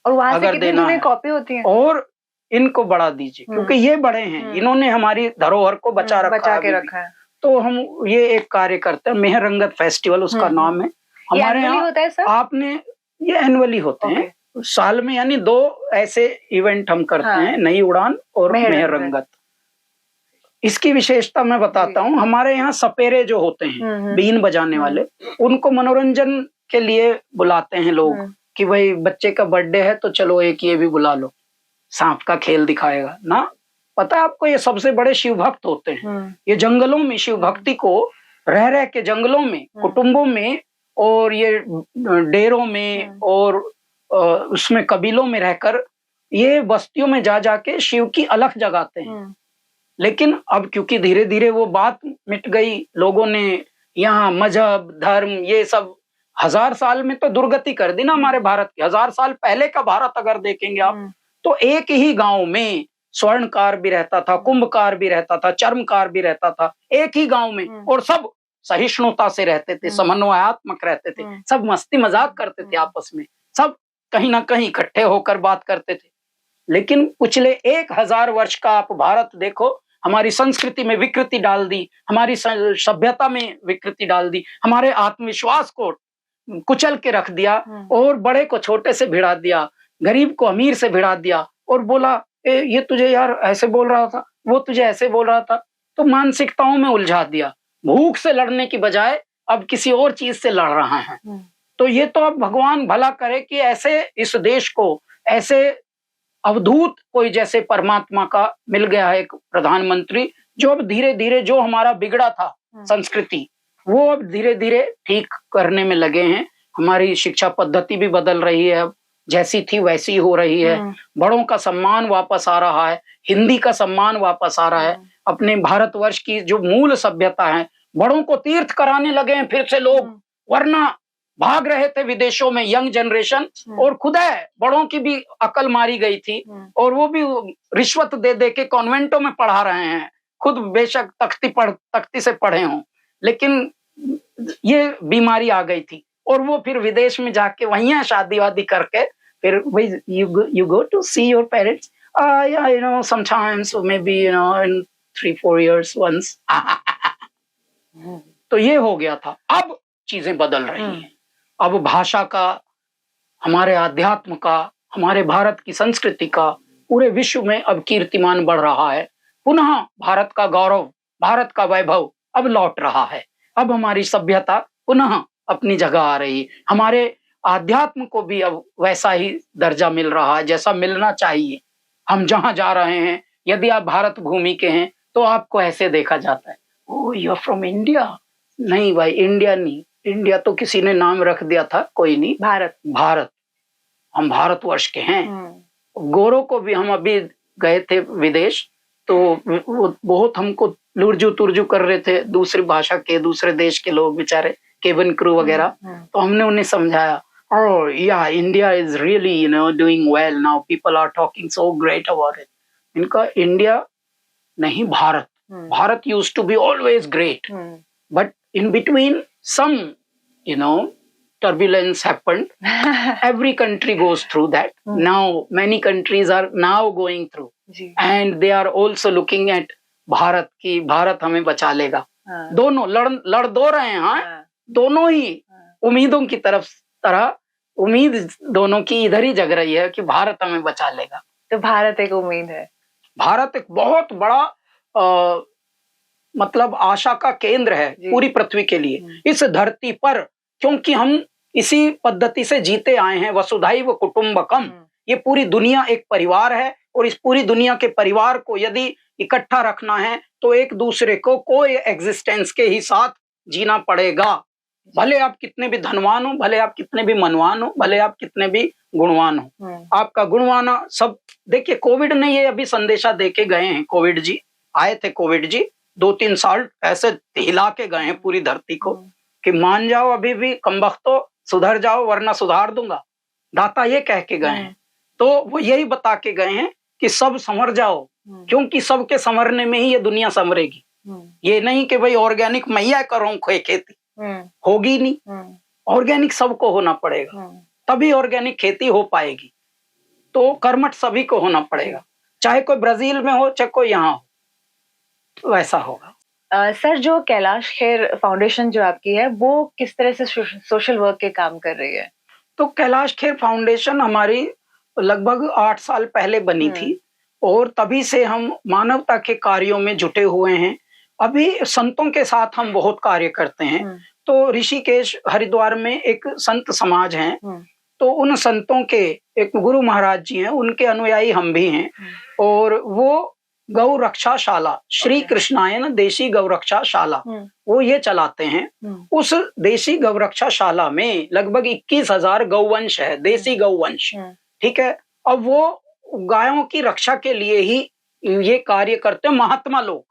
और वहां अगर देना है कॉपी होती है, और इनको बढ़ा दीजिए क्योंकि ये बड़े हैं, इन्होंने हमारी धरोहर को बचा के रखा है। तो हम ये एक कार्य करते हैं, मेहर रंगत फेस्टिवल उसका नाम है हमारे यहाँ। होता है सर? आपने ये एनुअली होते हैं साल में, यानी 2 ऐसे इवेंट हम करते हैं, नई उड़ान और मेहर रंगत। इसकी विशेषता मैं बताता हूँ। हमारे यहाँ सपेरे जो होते हैं, बीन बजाने वाले, उनको मनोरंजन के लिए बुलाते हैं लोग कि भाई बच्चे का बर्थडे है तो चलो एक ये भी बुला लो, सांप का खेल दिखाएगा ना। पता है आपको, ये सबसे बड़े शिव भक्त होते हैं। ये जंगलों में शिव भक्ति को रह के जंगलों में, कुटुंबों में और ये डेरों में और उसमें कबीलों में रहकर ये बस्तियों में जा जाके शिव की अलख जगाते हैं। लेकिन अब क्योंकि धीरे धीरे वो बात मिट गई, लोगों ने यहाँ मजहब धर्म ये सब 1000 साल में तो दुर्गति कर दी ना हमारे भारत की। 1000 साल पहले का भारत अगर देखेंगे आप तो एक ही गांव में स्वर्णकार भी रहता था, कुंभकार भी रहता था, चर्मकार भी रहता था एक ही गांव में, और सब सहिष्णुता से रहते थे, समन्वयात्मक रहते थे, सब मस्ती मजाक करते थे आपस में, सब कहीं ना कहीं इकट्ठे होकर बात करते थे। लेकिन पिछले 1000 वर्ष का आप भारत देखो, हमारी संस्कृति में विकृति डाल दी, हमारी सभ्यता में विकृति डाल दी, हमारे आत्मविश्वास को कुचल के रख दिया, और बड़े को छोटे से भिड़ा दिया, गरीब को अमीर से भिड़ा दिया, और बोला ये तुझे यार ऐसे बोल रहा था, वो तुझे ऐसे बोल रहा था, तो मानसिकताओं में उलझा दिया। भूख से लड़ने की बजाय अब किसी और चीज से लड़ रहा है। तो ये तो अब भगवान भला करे कि ऐसे इस देश को ऐसे अवधूत कोई जैसे परमात्मा का मिल गया है एक प्रधानमंत्री, जो अब धीरे धीरे जो हमारा बिगड़ा था संस्कृति, वो अब धीरे धीरे ठीक करने में लगे हैं। हमारी शिक्षा पद्धति भी बदल रही है, अब जैसी थी वैसी हो रही है, बड़ों का सम्मान वापस आ रहा है, हिंदी का सम्मान वापस आ रहा है, अपने भारतवर्ष की जो मूल सभ्यता है, बड़ों को तीर्थ कराने लगे हैं फिर से लोग, वरना भाग रहे थे विदेशों में यंग जनरेशन, और खुदा बड़ों की भी अकल मारी गई थी, और वो भी रिश्वत दे दे के कॉन्वेंटों में पढ़ा रहे हैं, खुद बेशक तख्ती से पढ़े हों, लेकिन ये बीमारी आ गई थी, और वो फिर विदेश में जाके वहीं शादी वादी करके फिर वही you go to see your parents, yeah, you know, sometimes maybe, you know, in 3-4 years once. तो ये हो गया था। अब चीजें बदल रही हैं, अब भाषा का, हमारे आध्यात्म का, हमारे भारत की संस्कृति का पूरे विश्व में अब कीर्तिमान बढ़ रहा है। पुनः भारत का गौरव, भारत का वैभव अब लौट रहा है। अब हमारी सभ्यता पुनः अपनी जगह आ रही है, हमारे आध्यात्म को भी अब वैसा ही दर्जा मिल रहा है जैसा मिलना चाहिए। हम जहां जा रहे हैं, यदि आप भारत भूमि के हैं तो आपको ऐसे देखा जाता है, oh you are from India. नहीं भाई, इंडिया नहीं, इंडिया तो किसी ने नाम रख दिया था, कोई नहीं, भारत, हम भारतवर्ष के हैं। गोरों को भी, हम अभी गए थे विदेश, तो वो बहुत हमको लुरजू तुरजू कर रहे थे, दूसरी भाषा के, दूसरे देश के लोग बेचारे, केबिन क्रू वगैरह। तो हमने उन्हें समझाया, oh yeah, India is really, you know, doing well now, people are talking so great about it. इनका इंडिया नहीं, Bharat, Bharat used to be always great, but in between some, you know, turbulence happened. Every country goes through that. Now many countries are now going through, and they are also looking at Bharat की, भारत हमें बचा लेगा। दोनों लड़ दो रहे हैं, हाँ, दोनों ही उम्मीदों की तरह उम्मीद दोनों की इधर ही जग रही है कि भारत हमें बचा लेगा। तो भारत एक उम्मीद है, भारत एक बहुत बड़ा मतलब आशा का केंद्र है पूरी पृथ्वी के लिए, इस धरती पर, क्योंकि हम इसी पद्धति से जीते आए हैं, वसुधैव कुटुंबकम। ये पूरी दुनिया एक परिवार है, और इस पूरी दुनिया के परिवार को यदि इकट्ठा रखना है तो एक दूसरे को कोई एग्जिस्टेंस के ही साथ जीना पड़ेगा। भले आप कितने भी धनवान हो, भले आप कितने भी मनवान हो, भले आप कितने भी गुणवान हो, आपका गुणवाना सब। देखिए कोविड ने ये अभी संदेशा देके गए हैं, कोविड जी आए थे, कोविड जी 2-3 साल ऐसे हिला के गए हैं पूरी धरती को कि मान जाओ अभी भी कमबख्तो, सुधर जाओ वरना सुधार दूंगा, दाता ये कह के गए हैं। तो वो यही बता के गए हैं कि सब संवर जाओ, क्योंकि सबके संवरने में ही ये दुनिया संवरेगी। ये नहीं कि भाई ऑर्गेनिक मैया करो खेती, होगी नहीं, ऑर्गेनिक सबको होना पड़ेगा, तभी ऑर्गेनिक खेती हो पाएगी। तो कर्मठ सभी को होना पड़ेगा, चाहे कोई ब्राजील में हो चाहे कोई यहाँ हो, तो वैसा होगा। सर, जो कैलाश खेर फाउंडेशन जो आपकी है, वो किस तरह से सोशल वर्क के काम कर रही है? तो कैलाश खेर फाउंडेशन हमारी लगभग 8 साल पहले बनी थी, और तभी से हम मानवता के कार्यों में जुटे हुए हैं। अभी संतों के साथ हम बहुत कार्य करते हैं। तो ऋषिकेश हरिद्वार में एक संत समाज है, तो उन संतों के एक गुरु महाराज जी हैं, उनके अनुयायी हम भी हैं, और वो गौ रक्षाशाला, श्री कृष्णायन देशी गौ रक्षाशाला, वो ये चलाते हैं। उस देशी गौ रक्षाशाला में लगभग 21,000 गौवंश है, देशी गौवंश, ठीक है। अब वो गायों की रक्षा के लिए ही ये कार्य करते हैं महात्मा लोग,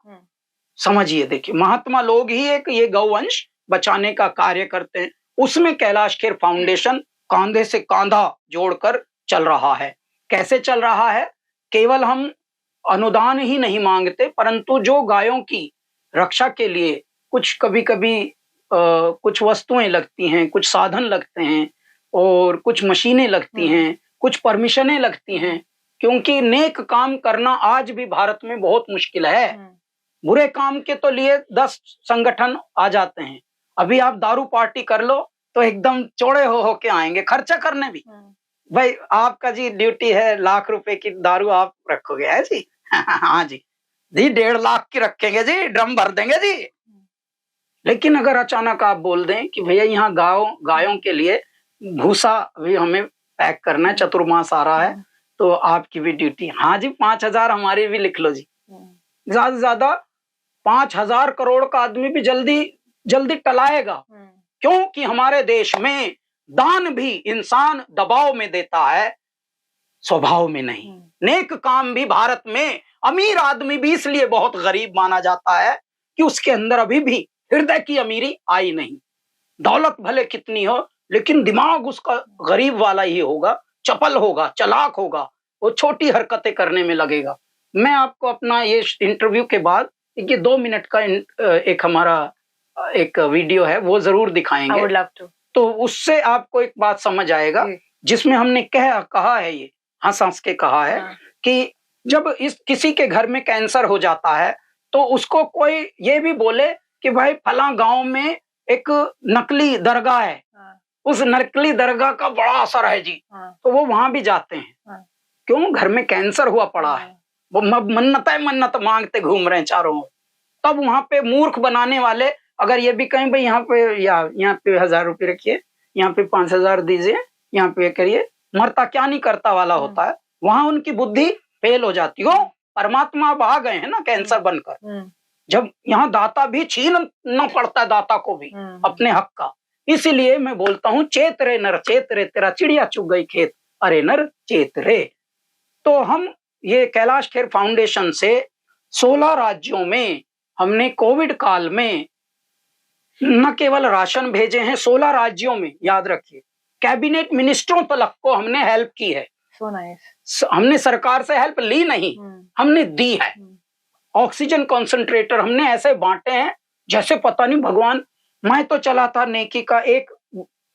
समझिए, देखिए महात्मा लोग ही एक ये गौवंश बचाने का कार्य करते हैं। उसमें कैलाश खेर फाउंडेशन कांधे से कांधा जोड़कर चल रहा है। कैसे चल रहा है? केवल हम अनुदान ही नहीं मांगते, परंतु जो गायों की रक्षा के लिए कुछ कभी-कभी कुछ वस्तुएं लगती हैं, कुछ साधन लगते हैं और कुछ मशीनें लगती हैं, कुछ परमिशनें लगती हैं, क्योंकि नेक काम करना आज भी भारत में बहुत मुश्किल है। बुरे काम के तो लिए 10 संगठन आ जाते हैं। अभी आप दारू पार्टी कर लो तो एकदम चौड़े हो के आएंगे खर्चा करने भी। भाई आपका जी ड्यूटी है लाख रुपए की दारू आप रखोगे है जी। हाँ जी, जी 1.5 लाख की रखेंगे जी, ड्रम भर देंगे जी। लेकिन अगर अचानक आप बोल दें कि भैया यहाँ गायों के लिए भूसा भी हमें पैक करना है, चतुर्मास आ रहा है, तो आपकी भी ड्यूटी। हाँ जी, 5,000 हमारी भी लिख लो जी। ज्यादा से ज्यादा 5,000 करोड़ का आदमी भी जल्दी जल्दी टलाएगा, क्योंकि हमारे देश में दान भी इंसान दबाव में देता है, स्वभाव में नहीं। नेक काम भी भारत में अमीर आदमी भी इसलिए बहुत गरीब माना जाता है कि उसके अंदर अभी भी हृदय की अमीरी आई नहीं। दौलत भले कितनी हो, लेकिन दिमाग उसका गरीब वाला ही होगा, चपल होगा, चालाक होगा, वो छोटी हरकतें करने में लगेगा। मैं आपको अपना ये इंटरव्यू के बाद ये 2 मिनट का एक हमारा एक वीडियो है, वो जरूर दिखाएंगे। I would love to. तो उससे आपको एक बात समझ आएगा, जिसमें हमने कहा है, ये हंस के कहा है कि जब इस किसी के घर में कैंसर हो जाता है तो उसको कोई ये भी बोले कि भाई फला गांव में एक नकली दरगाह है, उस नकली दरगाह का बड़ा असर है जी, तो वो वहां भी जाते हैं। क्यों? घर में कैंसर हुआ पड़ा है, वो मन्नत मांगते घूम रहे हैं चारों ओर। तब वहां पे मूर्ख बनाने वाले अगर ये भी कहें भाई यहाँ पे 1,000 रुपये रखिए, यहाँ पे 5,000 दीजिए, यहाँ पे करिए, मरता क्या नहीं करता वाला होता है, वहां उनकी बुद्धि फेल हो जाती हो। परमात्मा अब आ गए हैं ना कैंसर बनकर, जब यहाँ दाता भी छीन न पड़ता दाता को भी अपने हक का। इसीलिए मैं बोलता हूँ चेत रे नर चेत रे, तेरा चिड़िया चुग गई खेत, अरे नर चेत रे। तो हम ये कैलाश खेर फाउंडेशन से 16 राज्यों में हमने कोविड काल में न केवल राशन भेजे हैं, 16 राज्यों में, याद रखिए, कैबिनेट मिनिस्टरों तक को हमने हेल्प की है। So nice. हमने सरकार से हेल्प ली नहीं, हमने दी है। ऑक्सीजन कॉन्सेंट्रेटर हमने ऐसे बांटे हैं जैसे पता नहीं भगवान। मैं तो चला था नेकी का एक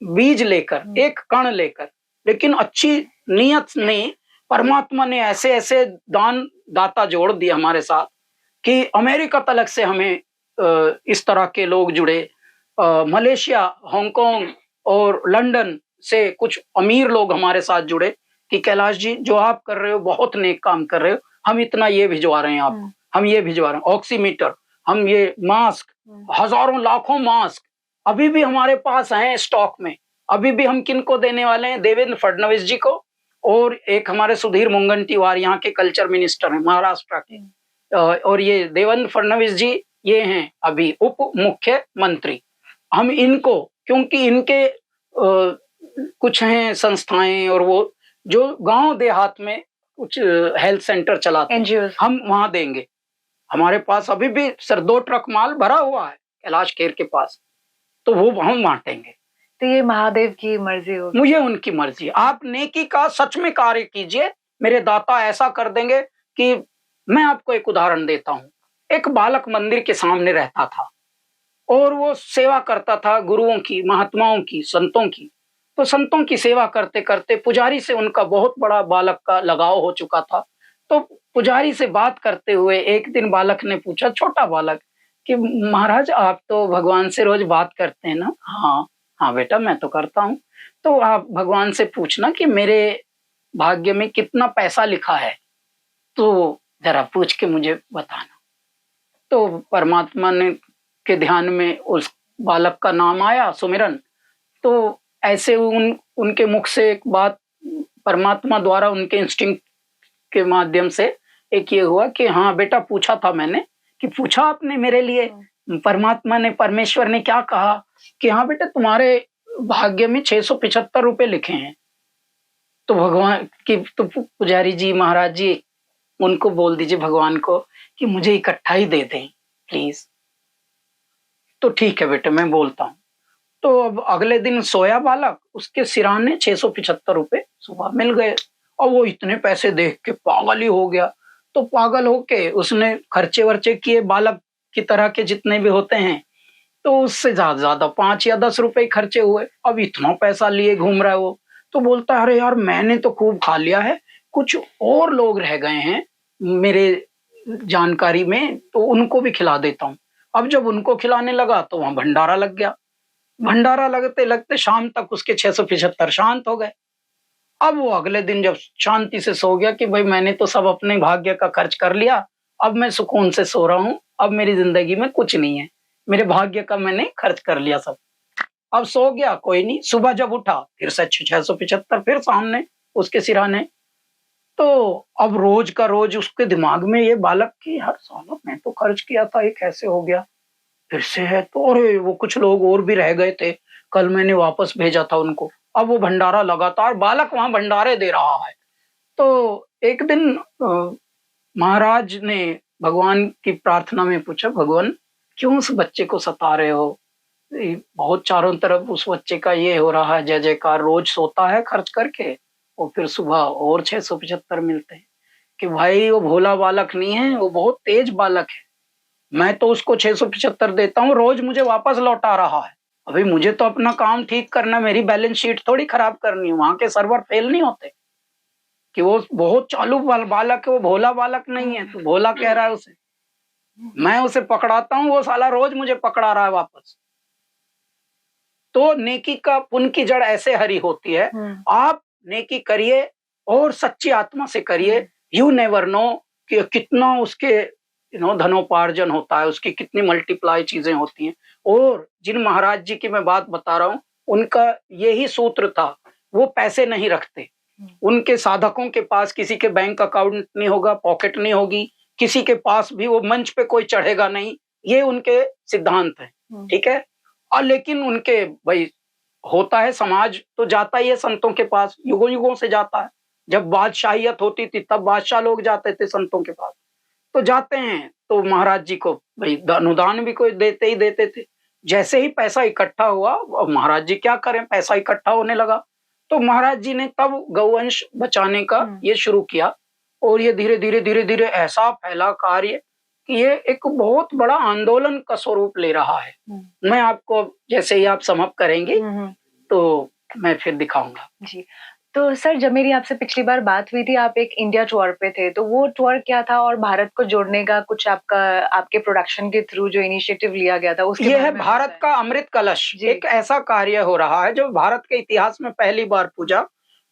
बीज लेकर, एक कण लेकर, लेकिन अच्छी नियत ने परमात्मा ने ऐसे ऐसे दाता जोड़ दिए हमारे साथ कि अमेरिका तलक से हमें इस तरह के लोग जुड़े, मलेशिया, हांगकांग और लंदन से कुछ अमीर लोग हमारे साथ जुड़े कि कैलाश जी जो आप कर रहे हो बहुत नेक काम कर रहे हो, हम इतना ये भिजवा रहे हैं आपको, हम ये भिजवा रहे हैं, ऑक्सीमीटर, हम ये मास्क, हजारों लाखों मास्क अभी भी हमारे पास हैं स्टॉक में। अभी भी हम किनको देने वाले हैं? देवेंद्र फडणवीस जी को, और एक हमारे सुधीर मुनगंटीवार यहाँ के कल्चर मिनिस्टर हैं महाराष्ट्र के, और ये देवेंद्र फडणवीस जी ये हैं अभी उप मुख्यमंत्री। हम इनको, क्योंकि इनके कुछ हैं संस्थाएं और वो जो गांव देहात में कुछ हेल्थ सेंटर चलाते हैं, हम वहां देंगे। हमारे पास अभी भी सर 2 ट्रक माल भरा हुआ है कैलाश खेर के पास, तो वो हम बांटेंगे। तो ये महादेव की मर्जी होगी, मुझे उनकी मर्जी। आप नेकी का सच में कार्य कीजिए, मेरे दाता ऐसा कर देंगे कि मैं आपको एक उदाहरण देता हूँ। एक बालक मंदिर के सामने रहता था और वो सेवा करता था गुरुओं की, महात्माओं की, संतों की। तो संतों की सेवा करते करते पुजारी से उनका बहुत बड़ा बालक का लगाव हो चुका था। तो पुजारी से बात करते हुए एक दिन बालक ने पूछा, छोटा बालक, कि महाराज आप तो भगवान से रोज बात करते हैं ना? हाँ हाँ बेटा मैं तो करता हूँ। तो आप भगवान से पूछना कि मेरे भाग्य में कितना पैसा लिखा है, तो जरा पूछ के मुझे बताना। तो परमात्मा ने के ध्यान में उस बालक का नाम आया, सुमिरन। तो ऐसे उनके मुख से एक बात परमात्मा द्वारा उनके इंस्टिंक्ट के माध्यम से एक ये हुआ कि हाँ बेटा पूछा था मैंने, कि पूछा आपने मेरे लिए? परमात्मा ने, परमेश्वर ने क्या कहा कि हाँ बेटा तुम्हारे भाग्य में 675 रुपए लिखे हैं। तो भगवान की, तो पुजारी जी, महाराज जी, उनको बोल दीजिए भगवान को कि मुझे इकट्ठा ही दे दें प्लीज। तो ठीक है बेटा मैं बोलता हूँ। तो अब अगले दिन सोया बालक, उसके सिराने 675 रुपए सुबह मिल गए और वो इतने पैसे देख के पागल ही हो गया। तो पागल होके उसने खर्चे वर्चे किए, बालक की तरह के जितने भी होते हैं, तो उससे ज्यादा ज्यादा 5 या 10 रुपए ही खर्चे हुए। अब इतना पैसा लिए घूम रहा है वो। तो बोलता है, अरे यार मैंने तो खूब खा लिया है, कुछ और लोग रह गए हैं मेरे जानकारी में, तो उनको भी खिला देता हूँ। अब जब उनको खिलाने लगा तो वहां भंडारा लग गया। भंडारा लगते लगते शाम तक उसके 675 शांत हो गए। अब वो अगले दिन जब शांति से सो गया कि भाई मैंने तो सब अपने भाग्य का खर्च कर लिया, अब मैं सुकून से सो रहा हूँ, अब मेरी जिंदगी में कुछ नहीं है, मेरे भाग्य का मैंने खर्च कर लिया सब। अब सो गया, कोई नहीं। सुबह जब उठा फिर से 675 फिर सामने उसके सिरहाने। तो अब रोज का रोज उसके दिमाग में ये बालक की, यार साला मैं तो खर्च किया था, ये कैसे हो गया फिर से है। तो अरे वो कुछ लोग और भी रह गए थे, कल मैंने वापस भेजा था उनको। अब वो भंडारा लगातार, बालक वहां भंडारे दे रहा है। तो एक दिन महाराज ने भगवान की प्रार्थना में पूछा, भगवान क्यों उस बच्चे को सता रहे हो? बहुत चारों तरफ उस बच्चे का ये हो रहा है जय जयकार, रोज सोता है खर्च करके और फिर सुबह और 675 मिलते हैं। कि भाई वो भोला बालक नहीं है, वो बहुत तेज बालक है। मैं तो उसको 675 देता हूँ, रोज मुझे वापस लौटा रहा है। अभी मुझे तो अपना काम ठीक करना, मेरी बैलेंस शीट थोड़ी खराब करनी है। वहां के सर्वर फेल नहीं होते कि वो बहुत चालू बालक है, वो भोला बालक नहीं है। तो भोला कह रहा है उसे, मैं उसे पकड़ाता हूँ, वो साला रोज मुझे पकड़ा रहा है वापस। तो नेकी का, पुण्य की जड़ ऐसे हरी होती है। आप नेकी करिए और सच्ची आत्मा से करिए। यू नेवर नो कि कितना उसके धनोपार्जन होता है, उसकी कितनी मल्टीप्लाई चीजें होती हैं। और जिन महाराज जी की मैं बात बता रहा हूँ, उनका यही सूत्र था, वो पैसे नहीं रखते। उनके साधकों के पास किसी के बैंक अकाउंट नहीं होगा, पॉकेट नहीं होगी, किसी के पास भी वो मंच पे कोई चढ़ेगा नहीं, ये उनके सिद्धांत है। ठीक है। और लेकिन उनके भाई होता है, समाज तो जाता ही है संतों के पास, युगों युगों से जाता है। जब बादशाहियत होती थी तब बादशाह लोग जाते थे संतों के पास, तो जाते हैं तो महाराज जी को भाई अनुदान भी कोई देते ही देते थे। जैसे ही पैसा इकट्ठा हुआ, अब महाराज जी क्या करें, पैसा इकट्ठा होने लगा, तो महाराज जी ने तब गौवंश बचाने का ये शुरू किया। और ये धीरे धीरे धीरे धीरे ऐसा फैला कार्य कि ये एक बहुत बड़ा आंदोलन का स्वरूप ले रहा है। मैं आपको जैसे ही आप समअप करेंगे तो मैं फिर दिखाऊंगा जी। तो सर, जब मेरी आपसे पिछली बार बात हुई थी, आप एक इंडिया टूर पे थे, तो वो टूर क्या था और भारत को जोड़ने का कुछ आपका, आपके प्रोडक्शन के थ्रू जो इनिशिएटिव लिया गया था उसके ये बारे है में भारत का अमृत कलश। एक ऐसा कार्य हो रहा है जो भारत के इतिहास में पहली बार पूजा।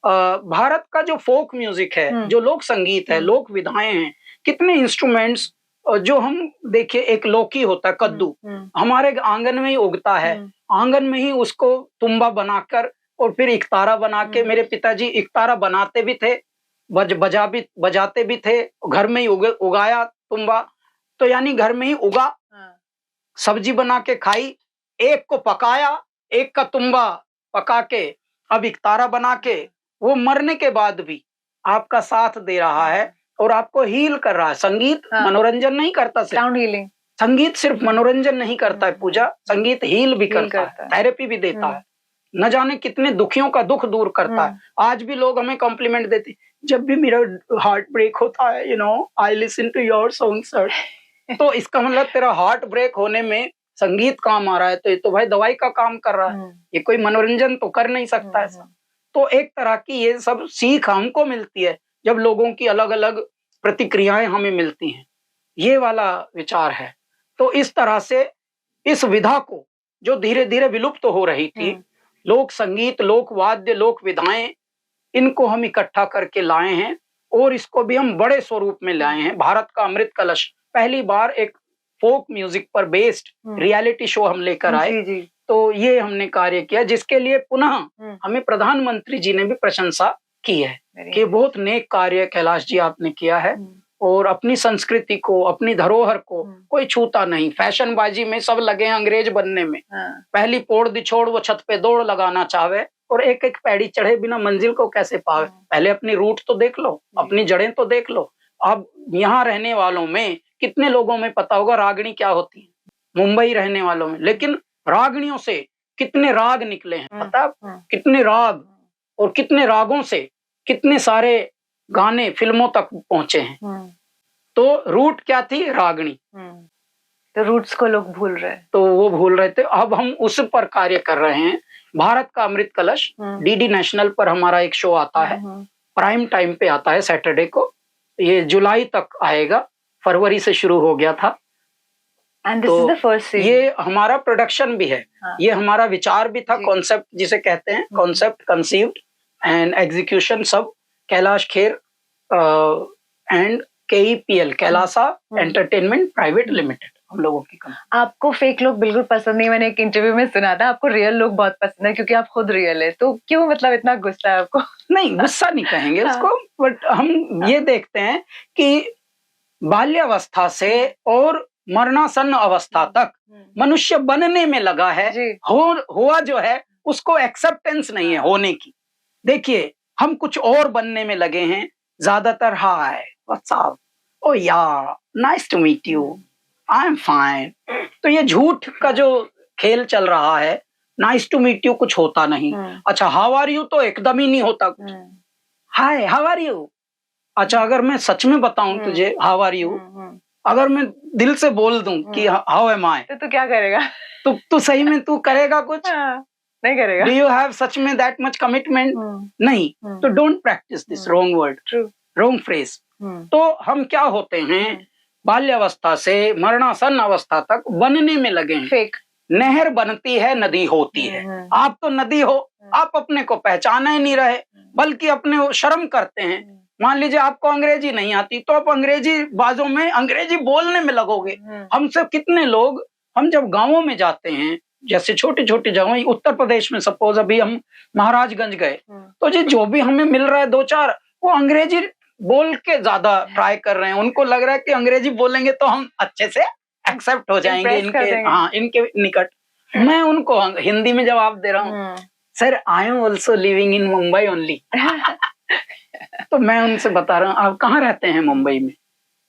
भारत का जो फोक म्यूजिक है, जो लोक संगीत है, लोक विधाएं हैं, कितने इंस्ट्रूमेंट्स, जो हम देखिए, एक लौकी होता है, कद्दू, हमारे आंगन में ही उगता है। आंगन में ही उसको तुम्बा बनाकर और फिर इकतारा बना के, मेरे पिताजी इकतारा बनाते भी थे, बजाते भी थे, घर में ही उगाया तुम्बा। तो यानी घर में ही उगा, सब्जी बना के खाई, एक को पकाया, एक का तुम्बा पका के अब इकतारा बना के, वो मरने के बाद भी आपका साथ दे रहा है और आपको हील कर रहा है। संगीत मनोरंजन नहीं करता, साउंड हीलिंग। संगीत सिर्फ मनोरंजन नहीं करता है पूजा, संगीत हील भी करता है, थेरेपी भी देता है, न जाने कितने दुखियों का दुख दूर करता है। आज भी लोग हमें कॉम्प्लीमेंट देते, जब भी मेरा हार्ट ब्रेक होता है, I listen to your song sir. तो इसका मतलब तेरा हार्ट ब्रेक होने में संगीत काम आ रहा है, तो ये तो भाई दवाई का काम कर रहा है, ये कोई मनोरंजन तो कर नहीं सकता ऐसा। तो एक तरह की ये सब सीख हमको मिलती है जब लोगों की अलग अलग प्रतिक्रियाएं हमें मिलती हैं, ये वाला विचार है। तो इस तरह से इस विधा को, जो धीरे धीरे विलुप्त हो रही थी, लोक संगीत, लोक वाद्य, लोक विधाएं, इनको हम इकट्ठा करके लाए हैं और इसको भी हम बड़े स्वरूप में लाए हैं। भारत का अमृत कलश, पहली बार एक फोक म्यूजिक पर बेस्ड रियलिटी शो हम लेकर आए। तो ये हमने कार्य किया, जिसके लिए पुनः हमें प्रधानमंत्री जी ने भी प्रशंसा की है कि बहुत नेक कार्य कैलाश जी आपने किया है और अपनी संस्कृति को, अपनी धरोहर को कोई छूता नहीं। फैशनबाजी में सब लगे हैं अंग्रेज बनने में। पहली पोड़ दिछोड़ वो छत पे दौड़ लगाना चाहे और एक एक पैड़ी चढ़े बिना मंजिल को कैसे पावे। पहले अपनी रूट तो देख लो, अपनी जड़ें तो देख लो। अब यहाँ रहने वालों में कितने लोगों में पता होगा रागनी क्या होती है, मुंबई रहने वालों में, लेकिन रागनियों से कितने राग निकले हैं पता, कितने राग और कितने रागों से कितने सारे गाने फिल्मों तक पहुंचे हैं। तो रूट क्या थी? रागणी। तो रूट्स को लोग भूल रहे हैं। तो वो भूल रहे थे, अब हम उस पर कार्य कर रहे हैं। भारत का अमृत कलश डीडी नेशनल पर हमारा एक शो आता है, प्राइम टाइम पे आता है सैटरडे को। ये जुलाई तक आएगा, फरवरी से शुरू हो गया था। And this is the first season. ये हमारा प्रोडक्शन भी है। ये हमारा विचार भी था, कॉन्सेप्ट जिसे कहते हैं, कॉन्सेप्ट, कंसीव्ड एंड एग्जीक्यूशन सब Kailash Kher and KEPL, Kailasa entertainment private limited, हम लोगों की कंपनी। आपको फेक लोग बिल्कुल पसंद नहीं, मैंने एक इंटरव्यू में सुना था, आपको रियल लोग बहुत पसंद है क्योंकि आप खुद रियल है। तो क्यों, मतलब इतना गुस्सा है आपको? नहीं, गुस्सा नहीं कहेंगे उसको, बट हम ये देखते हैं कि बाल्यावस्था से और मरणासन्न अवस्था तक मनुष्य बनने में लगा है, हुआ जो है उसको एक्सेप्टेंस नहीं है होने की। देखिए, हम कुछ और बनने में लगे हैं ज्यादातर। हाय, व्हाट्स अप, ओ यार, nice to meet you, I am fine. तो ये झूठ का जो खेल चल रहा है, नाइस टू मीट यू कुछ होता नहीं। अच्छा, हाउ आर यू तो एकदम ही नहीं होता कुछ। हाय, हाउ आर यू। अच्छा, अगर मैं सच में बताऊं तुझे हाउ आर यू, अगर मैं दिल से बोल दूं कि हाउ एम आई, तो तू क्या करेगा? तो सही में तू करेगा कुछ? नहीं करेगा। डू यू हैव सच में दैट मच कमिटमेंट? नहीं। तो don't practice this wrong word, wrong phrase. तो हम क्या होते हैं, बाल्यावस्था से मरणासन्न अवस्था तक बनने में लगे हैं। फेक नहर बनती है, नदी होती है। आप तो नदी हो, आप अपने को पहचाना ही नहीं रहे, बल्कि अपने शर्म करते हैं। मान लीजिए आपको अंग्रेजी नहीं आती, तो आप अंग्रेजी बाजों में अंग्रेजी बोलने में लगोगे। हमसे कितने लोग, हम जब गांवों में जाते हैं, जैसे छोटी छोटी जगह, उत्तर प्रदेश में सपोज अभी हम महाराजगंज गए, तो जो भी हमें मिल रहा है दो चार, वो अंग्रेजी बोल के ज्यादा ट्राई कर रहे हैं। उनको लग रहा है कि अंग्रेजी बोलेंगे तो हम अच्छे से एक्सेप्ट हो जाएंगे इनके निकट। मैं उनको हिंदी में जवाब दे रहा हूँ, sir I am also living in Mumbai only. तो मैं उनसे बता रहा हूँ आप कहाँ रहते हैं? मुंबई में।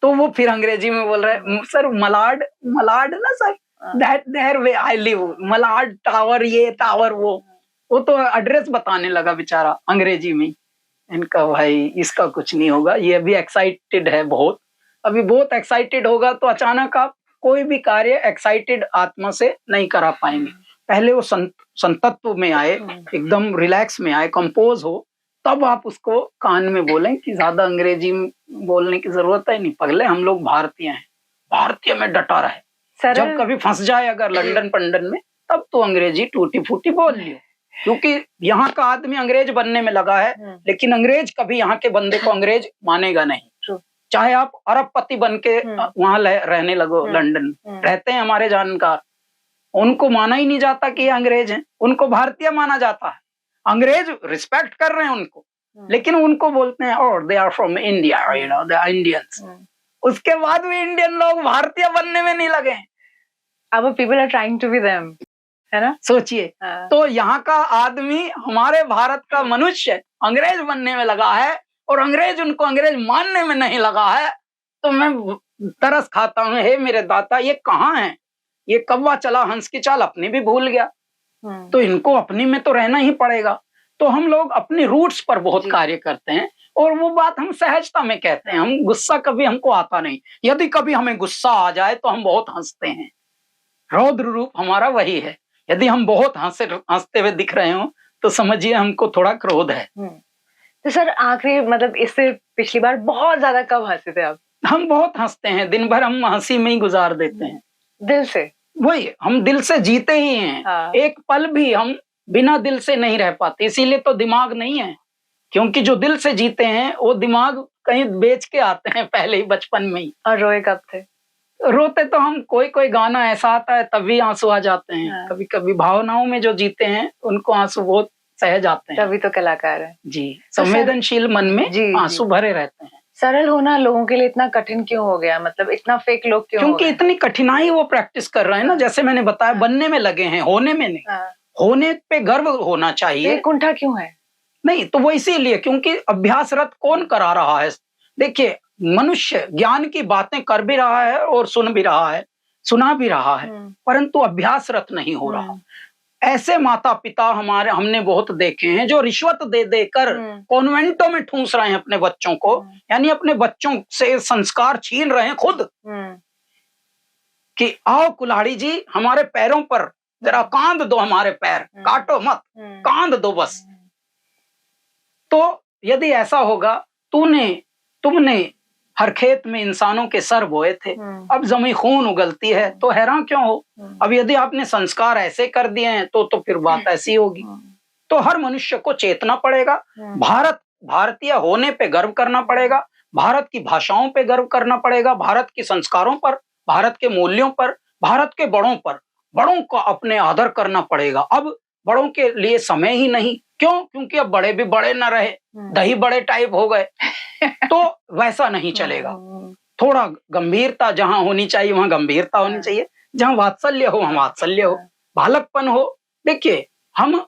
तो वो फिर अंग्रेजी में बोल रहे हैं, सर मलाड, मलाड ना sir, that their way I live, Malad tower, ये टावर वो तो एड्रेस बताने लगा बेचारा अंग्रेजी में। इनका भाई, इसका कुछ नहीं होगा, ये अभी एक्साइटेड है बहुत, अभी बहुत एक्साइटेड होगा तो अचानक आप कोई भी कार्य एक्साइटेड आत्मा से नहीं करा पाएंगे। पहले वो संतत्व में आए, एकदम रिलैक्स में आए, कंपोज हो, तब आप उसको कान में बोलें कि ज्यादा अंग्रेजी बोलने की जरूरत है नहीं। पगले, हम लोग भारतीय हैं, भारतीय में डटा रहे। जब कभी फंस जाए अगर लंदन पंडन में, तब तो अंग्रेजी टूटी फूटी बोल लियो, क्योंकि यहाँ का आदमी अंग्रेज बनने में लगा है, लेकिन अंग्रेज कभी यहाँ के बंदे को अंग्रेज मानेगा नहीं। चाहे आप अरबपति बन के वहां रहने लगो, लंदन रहते हैं हमारे जानकार, उनको माना ही नहीं जाता कि ये अंग्रेज हैं, उनको भारतीय माना जाता है। अंग्रेज रिस्पेक्ट कर रहे हैं उनको, लेकिन उनको बोलते हैं और they are from India, you know, they are Indians. उसके बाद भी इंडियन लोग भारतीय बनने में नहीं लगे। अब people are trying to be them, है ना? सोचिए, तो यहाँ का आदमी, हमारे भारत का मनुष्य अंग्रेज बनने में लगा है और अंग्रेज उनको अंग्रेज मानने में नहीं लगा है। तो मैं तरस खाता हूँ, हे मेरे दाता, ये कहाँ है? ये कौवा चला हंस की चाल अपनी भी भूल गया। तो इनको अपनी में तो रहना ही पड़ेगा। तो हम लोग अपने रूट्स पर बहुत कार्य करते हैं, और वो बात हम सहजता में कहते हैं। हम गुस्सा कभी हमको आता नहीं। यदि कभी हमें गुस्सा आ जाए तो हम बहुत हंसते हैं। रौद्र रूप हमारा वही है। यदि हम बहुत हंसते हुए दिख रहे हो तो समझिए हमको थोड़ा क्रोध है। तो सर, आखिरी मतलब इससे पिछली बार बहुत ज्यादा कब हंसे थे आप? हम बहुत हंसते हैं, दिन भर हम हंसी में ही गुजार देते हैं, दिल से। वही, हम दिल से जीते ही हैं। हाँ। एक पल भी हम बिना दिल से नहीं रह पाते, इसीलिए तो दिमाग नहीं है, क्योंकि जो दिल से जीते हैं वो दिमाग कहीं बेच के आते हैं पहले ही बचपन में ही। और रोए कब थे? रोते तो हम कोई गाना ऐसा आता है तभी आंसू आ जाते हैं। हाँ। कभी कभी भावनाओं में जो जीते हैं उनको आंसू बहुत सहज आते हैं। तभी तो कलाकार है जी। संवेदनशील मन में आंसू भरे रहते हैं। सरल होना लोगों के लिए इतना कठिन क्यों हो गया? मतलब इतना फेक लोग क्यों? क्योंकि इतनी कठिनाई वो प्रैक्टिस कर रहे हैं ना, जैसे मैंने बताया, बनने में लगे हैं, होने में नहीं। होने पे गर्व होना चाहिए। कुंठा क्यों है? नहीं, तो वो इसीलिए क्योंकि अभ्यासरत कौन करा रहा है। देखिए, मनुष्य ज्ञान की बातें कर भी रहा है और सुन भी रहा है, सुना भी रहा है, परंतु अभ्यासरत नहीं हो रहा। ऐसे माता पिता हमने बहुत देखे हैं जो रिश्वत दे देकर कॉन्वेंटों में ठूंस रहे हैं अपने बच्चों को, यानी अपने बच्चों से संस्कार छीन रहे हैं खुद, कि आओ कुल्हाड़ी जी हमारे पैरों पर जरा कांद दो, हमारे पैर काटो मत, कांद दो बस। तो यदि ऐसा होगा, तुमने हर खेत में इंसानों के सर बोए थे, अब जमी खून उगलती है, तो हैरान क्यों हो? अब यदि आपने संस्कार ऐसे कर दिए हैं तो फिर बात ऐसी होगी। तो हर मनुष्य को चेतना पड़ेगा, भारतीय होने पे गर्व करना पड़ेगा, भारत की भाषाओं पे गर्व करना पड़ेगा, भारत के संस्कारों पर, भारत के मूल्यों पर, भारत के बड़ों पर, बड़ों का अपने आदर करना पड़ेगा। अब बड़ों के लिए समय ही नहीं, क्यों? क्योंकि अब बड़े भी बड़े न रहे, दही बड़े टाइप हो गए। तो वैसा नहीं चलेगा। थोड़ा गंभीरता जहां होनी चाहिए वहां गंभीरता होनी चाहिए, जहां वात्सल्य हो वहां वात्सल्य हो, बालकपन हो। देखिए, हम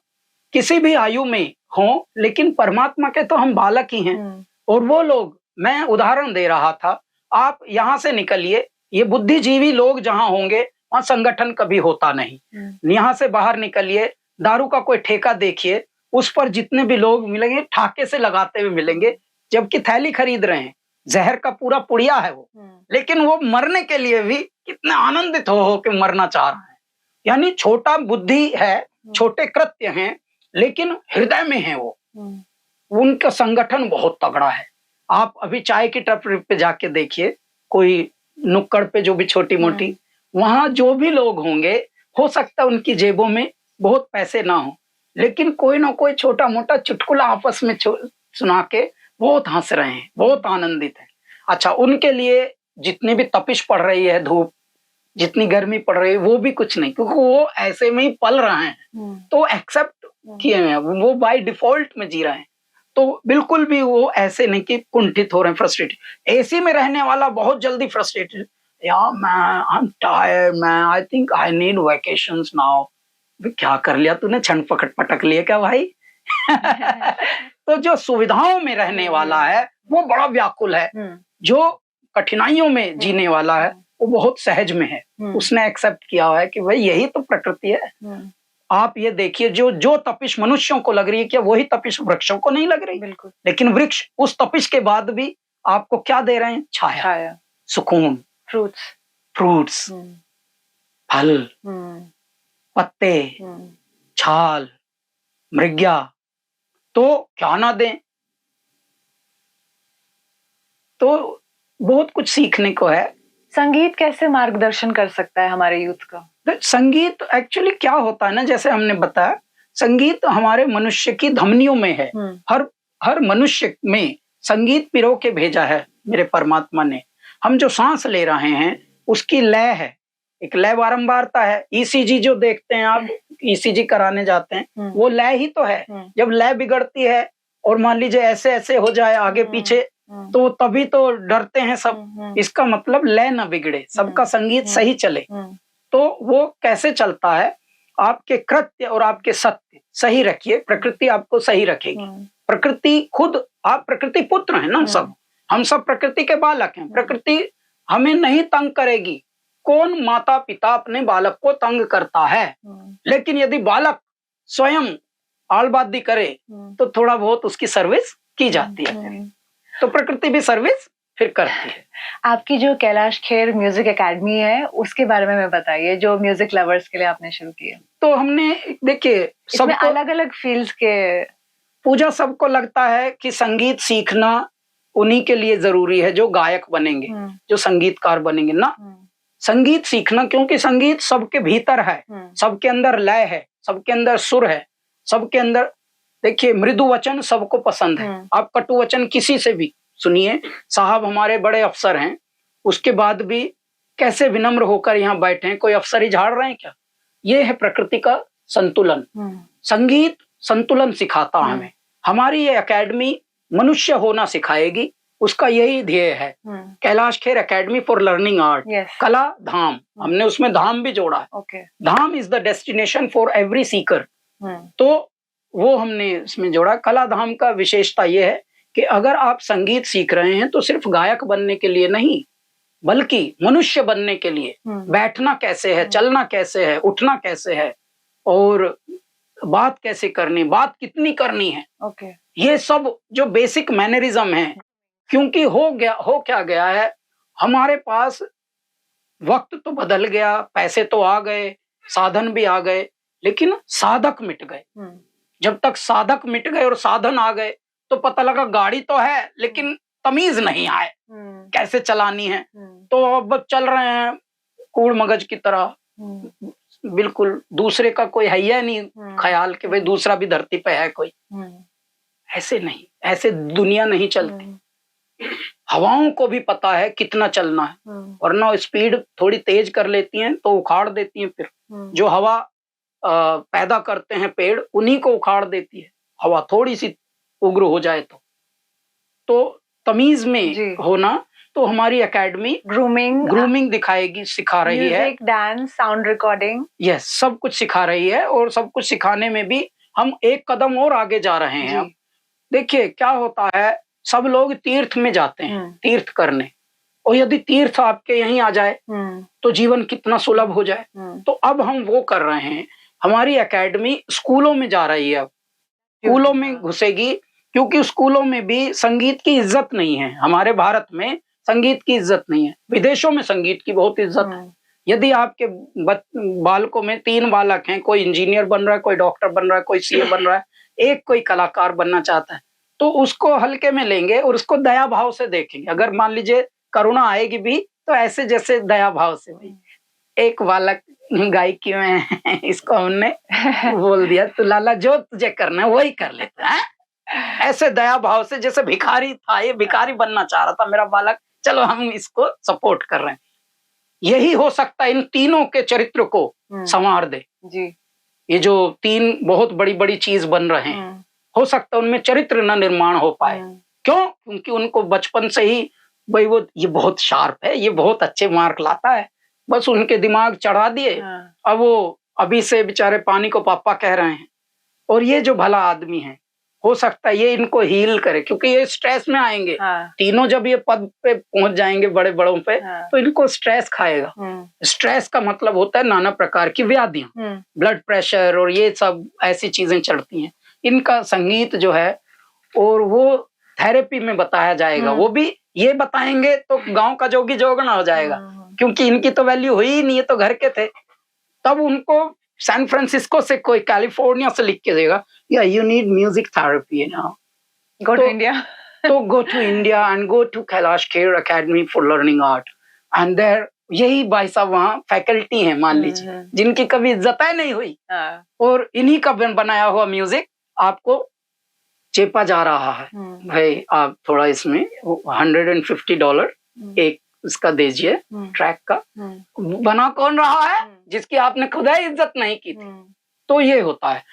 किसी भी आयु में हो, लेकिन परमात्मा के तो हम बालक ही हैं। और वो लोग, मैं उदाहरण दे रहा था, आप यहां से निकलिए, ये बुद्धिजीवी लोग जहां होंगे वहां संगठन कभी होता नहीं। यहां से बाहर निकलिए, दारू का कोई ठेका देखिए, उस पर जितने भी लोग मिलेंगे ठाके से लगाते हुए मिलेंगे, जबकि थैली खरीद रहे हैं, जहर का पूरा पुड़िया है वो, लेकिन वो मरने के लिए भी कितने आनंदित हो के मरना चाह रहे हैं। यानी छोटा बुद्धि है, छोटे कृत्य हैं, लेकिन हृदय में है वो, उनका संगठन बहुत तगड़ा है। आप अभी चाय की टपरी पे जाके देखिए, कोई नुक्कड़ पे जो भी छोटी मोटी, वहां जो भी लोग होंगे, हो सकता है उनकी जेबों में बहुत पैसे ना हो, लेकिन कोई ना कोई छोटा मोटा चुटकुला आपस में सुना के बहुत हंस रहे हैं, बहुत आनंदित है। अच्छा, उनके लिए जितनी भी तपिश पड़ रही है, धूप जितनी गर्मी पड़ रही है, वो भी कुछ नहीं, क्योंकि वो ऐसे में ही पल रहे हैं, तो एक्सेप्ट किए हैं, वो बाय डिफॉल्ट में जी रहे हैं। तो बिल्कुल भी वो ऐसे नहीं कि कुंठित हो रहे हैं, फ्रस्ट्रेटेड। एसी में रहने वाला बहुत जल्दी फ्रस्ट्रेटेड, यार मैं I am tired man, I think I need vacations now. क्या कर लिया तूने, छन पटक लिए क्या भाई? तो जो सुविधाओं में रहने वाला है वो बड़ा व्याकुल है, जो कठिनाइयों में जीने वाला है वो बहुत सहज में है। उसने एक्सेप्ट किया है कि भाई यही तो प्रकृति है। आप ये देखिए, जो तपिश मनुष्यों को लग रही है, क्या वही तपिश वृक्षों को नहीं लग रही? बिल्कुल। लेकिन वृक्ष उस तपिश के बाद भी आपको क्या दे रहे हैं? छाया, सुकून, फ्रूट्स, फल, पत्ते, छाल, मृग्या, तो क्या ना दें। तो बहुत कुछ सीखने को है। संगीत कैसे मार्गदर्शन कर सकता है हमारे यूथ का? तो संगीत एक्चुअली क्या होता है ना, जैसे हमने बताया, संगीत हमारे मनुष्य की धमनियों में है। हर मनुष्य में संगीत पिरो के भेजा है मेरे परमात्मा ने। हम जो सांस ले रहे हैं उसकी लय है, एक लय बारंबारता है। ईसीजी जो देखते हैं आप, ईसीजी कराने जाते हैं, वो लय ही तो है। जब लय बिगड़ती है और मान लीजिए ऐसे ऐसे हो जाए आगे पीछे, तो तभी तो डरते हैं सब। इसका मतलब लय न बिगड़े, सबका संगीत सही चले। तो वो कैसे चलता है? आपके कृत्य और आपके सत्य सही रखिए, प्रकृति आपको सही रखेगी। प्रकृति खुद, आप प्रकृति पुत्र हैं ना सब, हम सब प्रकृति के बालक हैं। प्रकृति हमें नहीं तंग करेगी। कौन माता पिता अपने बालक को तंग करता है? लेकिन यदि बालक स्वयं आलबादी करे तो थोड़ा बहुत उसकी सर्विस की जाती है। तो प्रकृति भी सर्विस फिर करती है। आपकी जो कैलाश खेर म्यूजिक एकेडमी है उसके बारे में बताइए, जो म्यूजिक लवर्स के लिए आपने शुरू किया। तो हमने, देखिए, सब अलग अलग फील्ड्स के पूजा, सबको लगता है कि संगीत सीखना उन्हीं के लिए जरूरी है जो गायक बनेंगे, जो संगीतकार बनेंगे ना। संगीत सीखना, क्योंकि संगीत सबके भीतर है, सबके अंदर लय है, सबके अंदर सुर है, सबके अंदर। देखिए, मृदु वचन सबको पसंद है, आप कटु वचन किसी से भी सुनिए। साहब हमारे बड़े अफसर हैं, उसके बाद भी कैसे विनम्र होकर यहाँ बैठे हैं, कोई अफसर ही झाड़ रहे हैं क्या? ये है प्रकृति का संतुलन। संगीत संतुलन सिखाता हमें। हमारी ये एकेडमी मनुष्य होना सिखाएगी, उसका यही ध्येय है। Kailash Kher academy for learning art, Kala Dham, हमने उसमें धाम भी जोड़ा है। Dham is the destination for every seeker, तो वो हमने इसमें जोड़ा। कला धाम का विशेषता ये है कि अगर आप संगीत सीख रहे हैं तो सिर्फ गायक बनने के लिए नहीं, बल्कि मनुष्य बनने के लिए। बैठना कैसे है, चलना कैसे है, उठना कैसे है, और बात कैसे करनी, बात कितनी करनी है, ओके। ये सब जो बेसिक मैनरिज्म है। क्योंकि हो क्या गया है, हमारे पास वक्त तो बदल गया, पैसे तो आ गए, साधन भी आ गए, लेकिन साधक मिट गए। जब तक साधक मिट गए और साधन आ गए तो पता लगा गाड़ी तो है लेकिन तमीज नहीं आए कैसे चलानी है। तो अब चल रहे हैं कूड़ मगज की तरह, बिल्कुल दूसरे का कोई है ही नहीं ख्याल कि भाई दूसरा भी धरती पे है कोई। ऐसे नहीं, ऐसे दुनिया नहीं चलती। हवाओं को भी पता है कितना चलना है, वरना स्पीड थोड़ी तेज कर लेती हैं तो उखाड़ देती हैं। फिर जो हवा पैदा करते हैं पेड़, उन्हीं को उखाड़ देती है हवा थोड़ी सी उग्र हो जाए तो तमीज में होना। तो हमारी एकेडमी ग्रूमिंग दिखाएगी, सिखा रही है, music, dance, sound recording, yes, सब कुछ सिखा रही है। और सब कुछ सिखाने में भी हम एक कदम और आगे जा रहे हैं। अब देखिए क्या होता है, सब लोग तीर्थ में जाते हैं तीर्थ करने, और यदि तीर्थ आपके यहीं आ जाए तो जीवन कितना सुलभ हो जाए। तो अब हम वो कर रहे हैं, हमारी एकेडमी स्कूलों में जा रही है, अब स्कूलों में घुसेगी, क्योंकि स्कूलों में भी संगीत की इज्जत नहीं है। हमारे भारत में संगीत की इज्जत नहीं है, विदेशों में संगीत की बहुत इज्जत है। यदि आपके बालकों में 3 बालक हैं, कोई इंजीनियर बन रहा है, कोई डॉक्टर बन रहा है, कोई सीए बन रहा है, एक कोई कलाकार बनना चाहता है, तो उसको हल्के में लेंगे और उसको दया भाव से देखेंगे। अगर मान लीजिए करुणा आएगी भी तो ऐसे जैसे दया भाव से, भाई एक बालक गायकी में इसको हमने बोल दिया तो लाला जो तुझे करना है वही कर लेते हैं, ऐसे दया भाव से, जैसे भिखारी था, ये भिखारी बनना चाह रहा था मेरा बालक, चलो हम इसको सपोर्ट कर रहे हैं। यही हो सकता है इन तीनों के चरित्र को संवार दे जी। ये जो 3 बहुत बड़ी बड़ी चीज बन रहे हैं, हो सकता है उनमें चरित्र न निर्माण हो पाए। क्यों? क्योंकि उनको बचपन से ही भाई वो ये बहुत शार्प है, ये बहुत अच्छे मार्क लाता है, बस उनके दिमाग चढ़ा दिए। अब वो अभी से बेचारे पानी को पापा कह रहे हैं। और ये जो भला आदमी है, हो सकता है ये इनको हील करे, क्योंकि ये स्ट्रेस में आएंगे। तीनों जब ये पद पे पहुंच जाएंगे बड़े बड़ों पे, तो इनको स्ट्रेस खाएगा। स्ट्रेस का मतलब होता है नाना प्रकार की व्याधियां, ब्लड प्रेशर और ये सब ऐसी चीजें चढ़ती हैं। इनका संगीत जो है और वो थेरेपी में बताया जाएगा, वो भी ये बताएंगे तो गांव का जोगी जोगना हो जाएगा, क्योंकि इनकी तो वैल्यू हुई ही नहीं है, तो घर के थे। तब उनको सैन फ्रांसिस्को से कोई कैलिफोर्निया से लिख के देगा, या you need music therapy now, go to India. तो go to India and go to Kailash Kher academy for learning art and there. यही भाई साहब वहाँ फैकल्टी है मान लीजिए, जिनकी कभी इज्जत नहीं हुई, और इन्हीं का बनाया हुआ म्यूजिक आपको चेपा जा रहा है। भाई आप थोड़ा इसमें $150 एक इसका दीजिए, ट्रैक का। बना कौन रहा है? जिसकी आपने खुदा इज्जत नहीं की थी। तो ये होता है,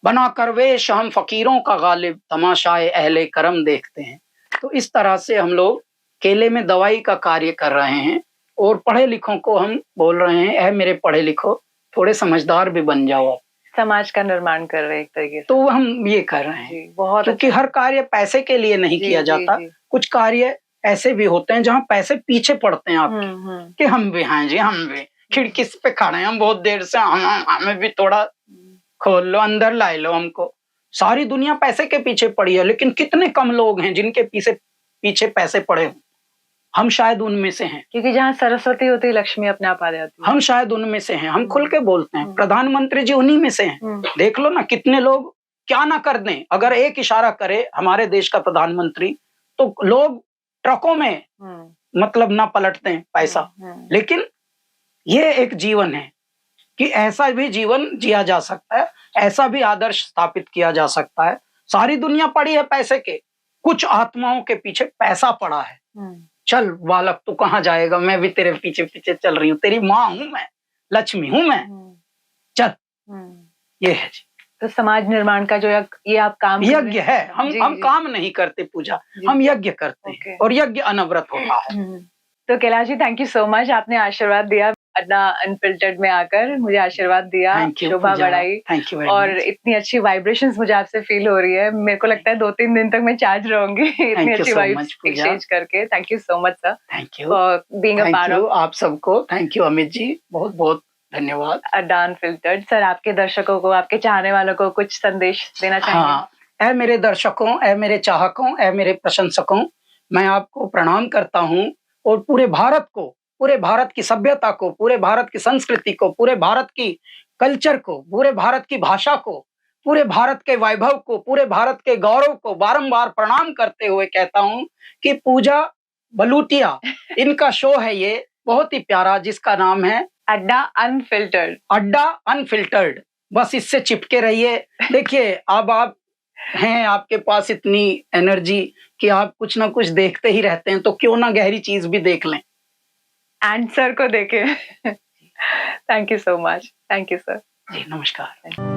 बना कर वेश हम फकीरों का गालिब, तमाशाए अहले करम देखते हैं। तो इस तरह से हम लोग केले में दवाई का कार्य कर रहे हैं, और पढ़े लिखों को हम बोल रहे हैं, ऐ मेरे पढ़े लिखो, थोड़े समझदार भी बन जाओ। समाज का निर्माण कर रहे हैं एक तरीके से। तो हम ये कर रहे हैं बहुत, क्योंकि हर कार्य पैसे के लिए नहीं किया जाता। कुछ कार्य ऐसे भी होते हैं जहाँ पैसे पीछे पड़ते हैं आपके, कि हम भी हैं जी, हम भी खिड़की पे खड़े हैं, हम बहुत देर से, हमें भी थोड़ा खोल लो, अंदर ला लो हमको। सारी दुनिया पैसे के पीछे पड़ी है, लेकिन कितने कम लोग हैं जिनके पीछे पैसे पड़े हों। हम शायद उनमें से हैं, क्योंकि जहाँ सरस्वती होती है लक्ष्मी अपने आप आ जाती है। हम शायद उनमें से हैं, हम खुल के बोलते हैं। प्रधानमंत्री जी उन्हीं में से हैं। देख लो ना, कितने लोग क्या ना कर दें, अगर एक इशारा करे हमारे देश का प्रधानमंत्री तो लोग ट्रकों में मतलब ना पलटते हैं पैसा। लेकिन ये एक जीवन है कि ऐसा भी जीवन जिया जा सकता है, ऐसा भी आदर्श स्थापित किया जा सकता है। सारी दुनिया पड़ी है पैसे के, कुछ आत्माओं के पीछे पैसा पड़ा है। चल बालक तू कहाँ जाएगा, मैं भी तेरे पीछे पीछे चल रही हूँ, तेरी माँ हूं मैं, लक्ष्मी हूं मैं, चल। ये है जी। तो समाज निर्माण का जो ये आप काम यज्ञ है। हम काम नहीं करते पूजा, हम यज्ञ करते हैं, और यज्ञ अनवरत होता है। तो Kailash ji, thank you so much, आपने आशीर्वाद दिया अपना अनफिल्टर्ड में आकर, मुझे आशीर्वाद दिया, शोभा बढ़ाई, और इतनी अच्छी वाइब्रेशंस मुझे आपसे फील हो रही है। मेरे को लगता है 2-3 दिन तक मैं चार्ज रहूंगी इतनी अच्छी वाइब्स एक्सचेंज करके। Thank you so much sir, thank you for being a part of. आप सबको थैंक यू अमित जी, बहुत बहुत धन्यवाद। अड्डा अनफिल्टर्ड। सर, आपके दर्शकों को, आपके चाहने वालों को कुछ संदेश देना चाहेंगे? हाँ, ऐ मेरे दर्शकों, ऐ मेरे चाहकों, ऐ मेरे प्रशंसकों, मैं आपको प्रणाम करता हूँ और पूरे भारत को, पूरे भारत की सभ्यता को, पूरे भारत की संस्कृति को, पूरे भारत की कल्चर को, पूरे भारत की भाषा को, पूरे भारत के वैभव को, पूरे भारत के गौरव को बारंबार प्रणाम करते हुए कहता हूँ कि पूजा बलूटिया इनका शो है ये, बहुत ही प्यारा, जिसका नाम है अड्डा अनफिल्टर्ड। अड्डा अनफिल्टर्ड। बस इससे चिपके रहिए। देखिए, अब आप हैं, आपके पास इतनी एनर्जी कि आप कुछ ना कुछ देखते ही रहते हैं, तो क्यों ना गहरी चीज भी देख लें। आंसर को देखे। Thank you so much. Thank you sir. जी, नमस्कार।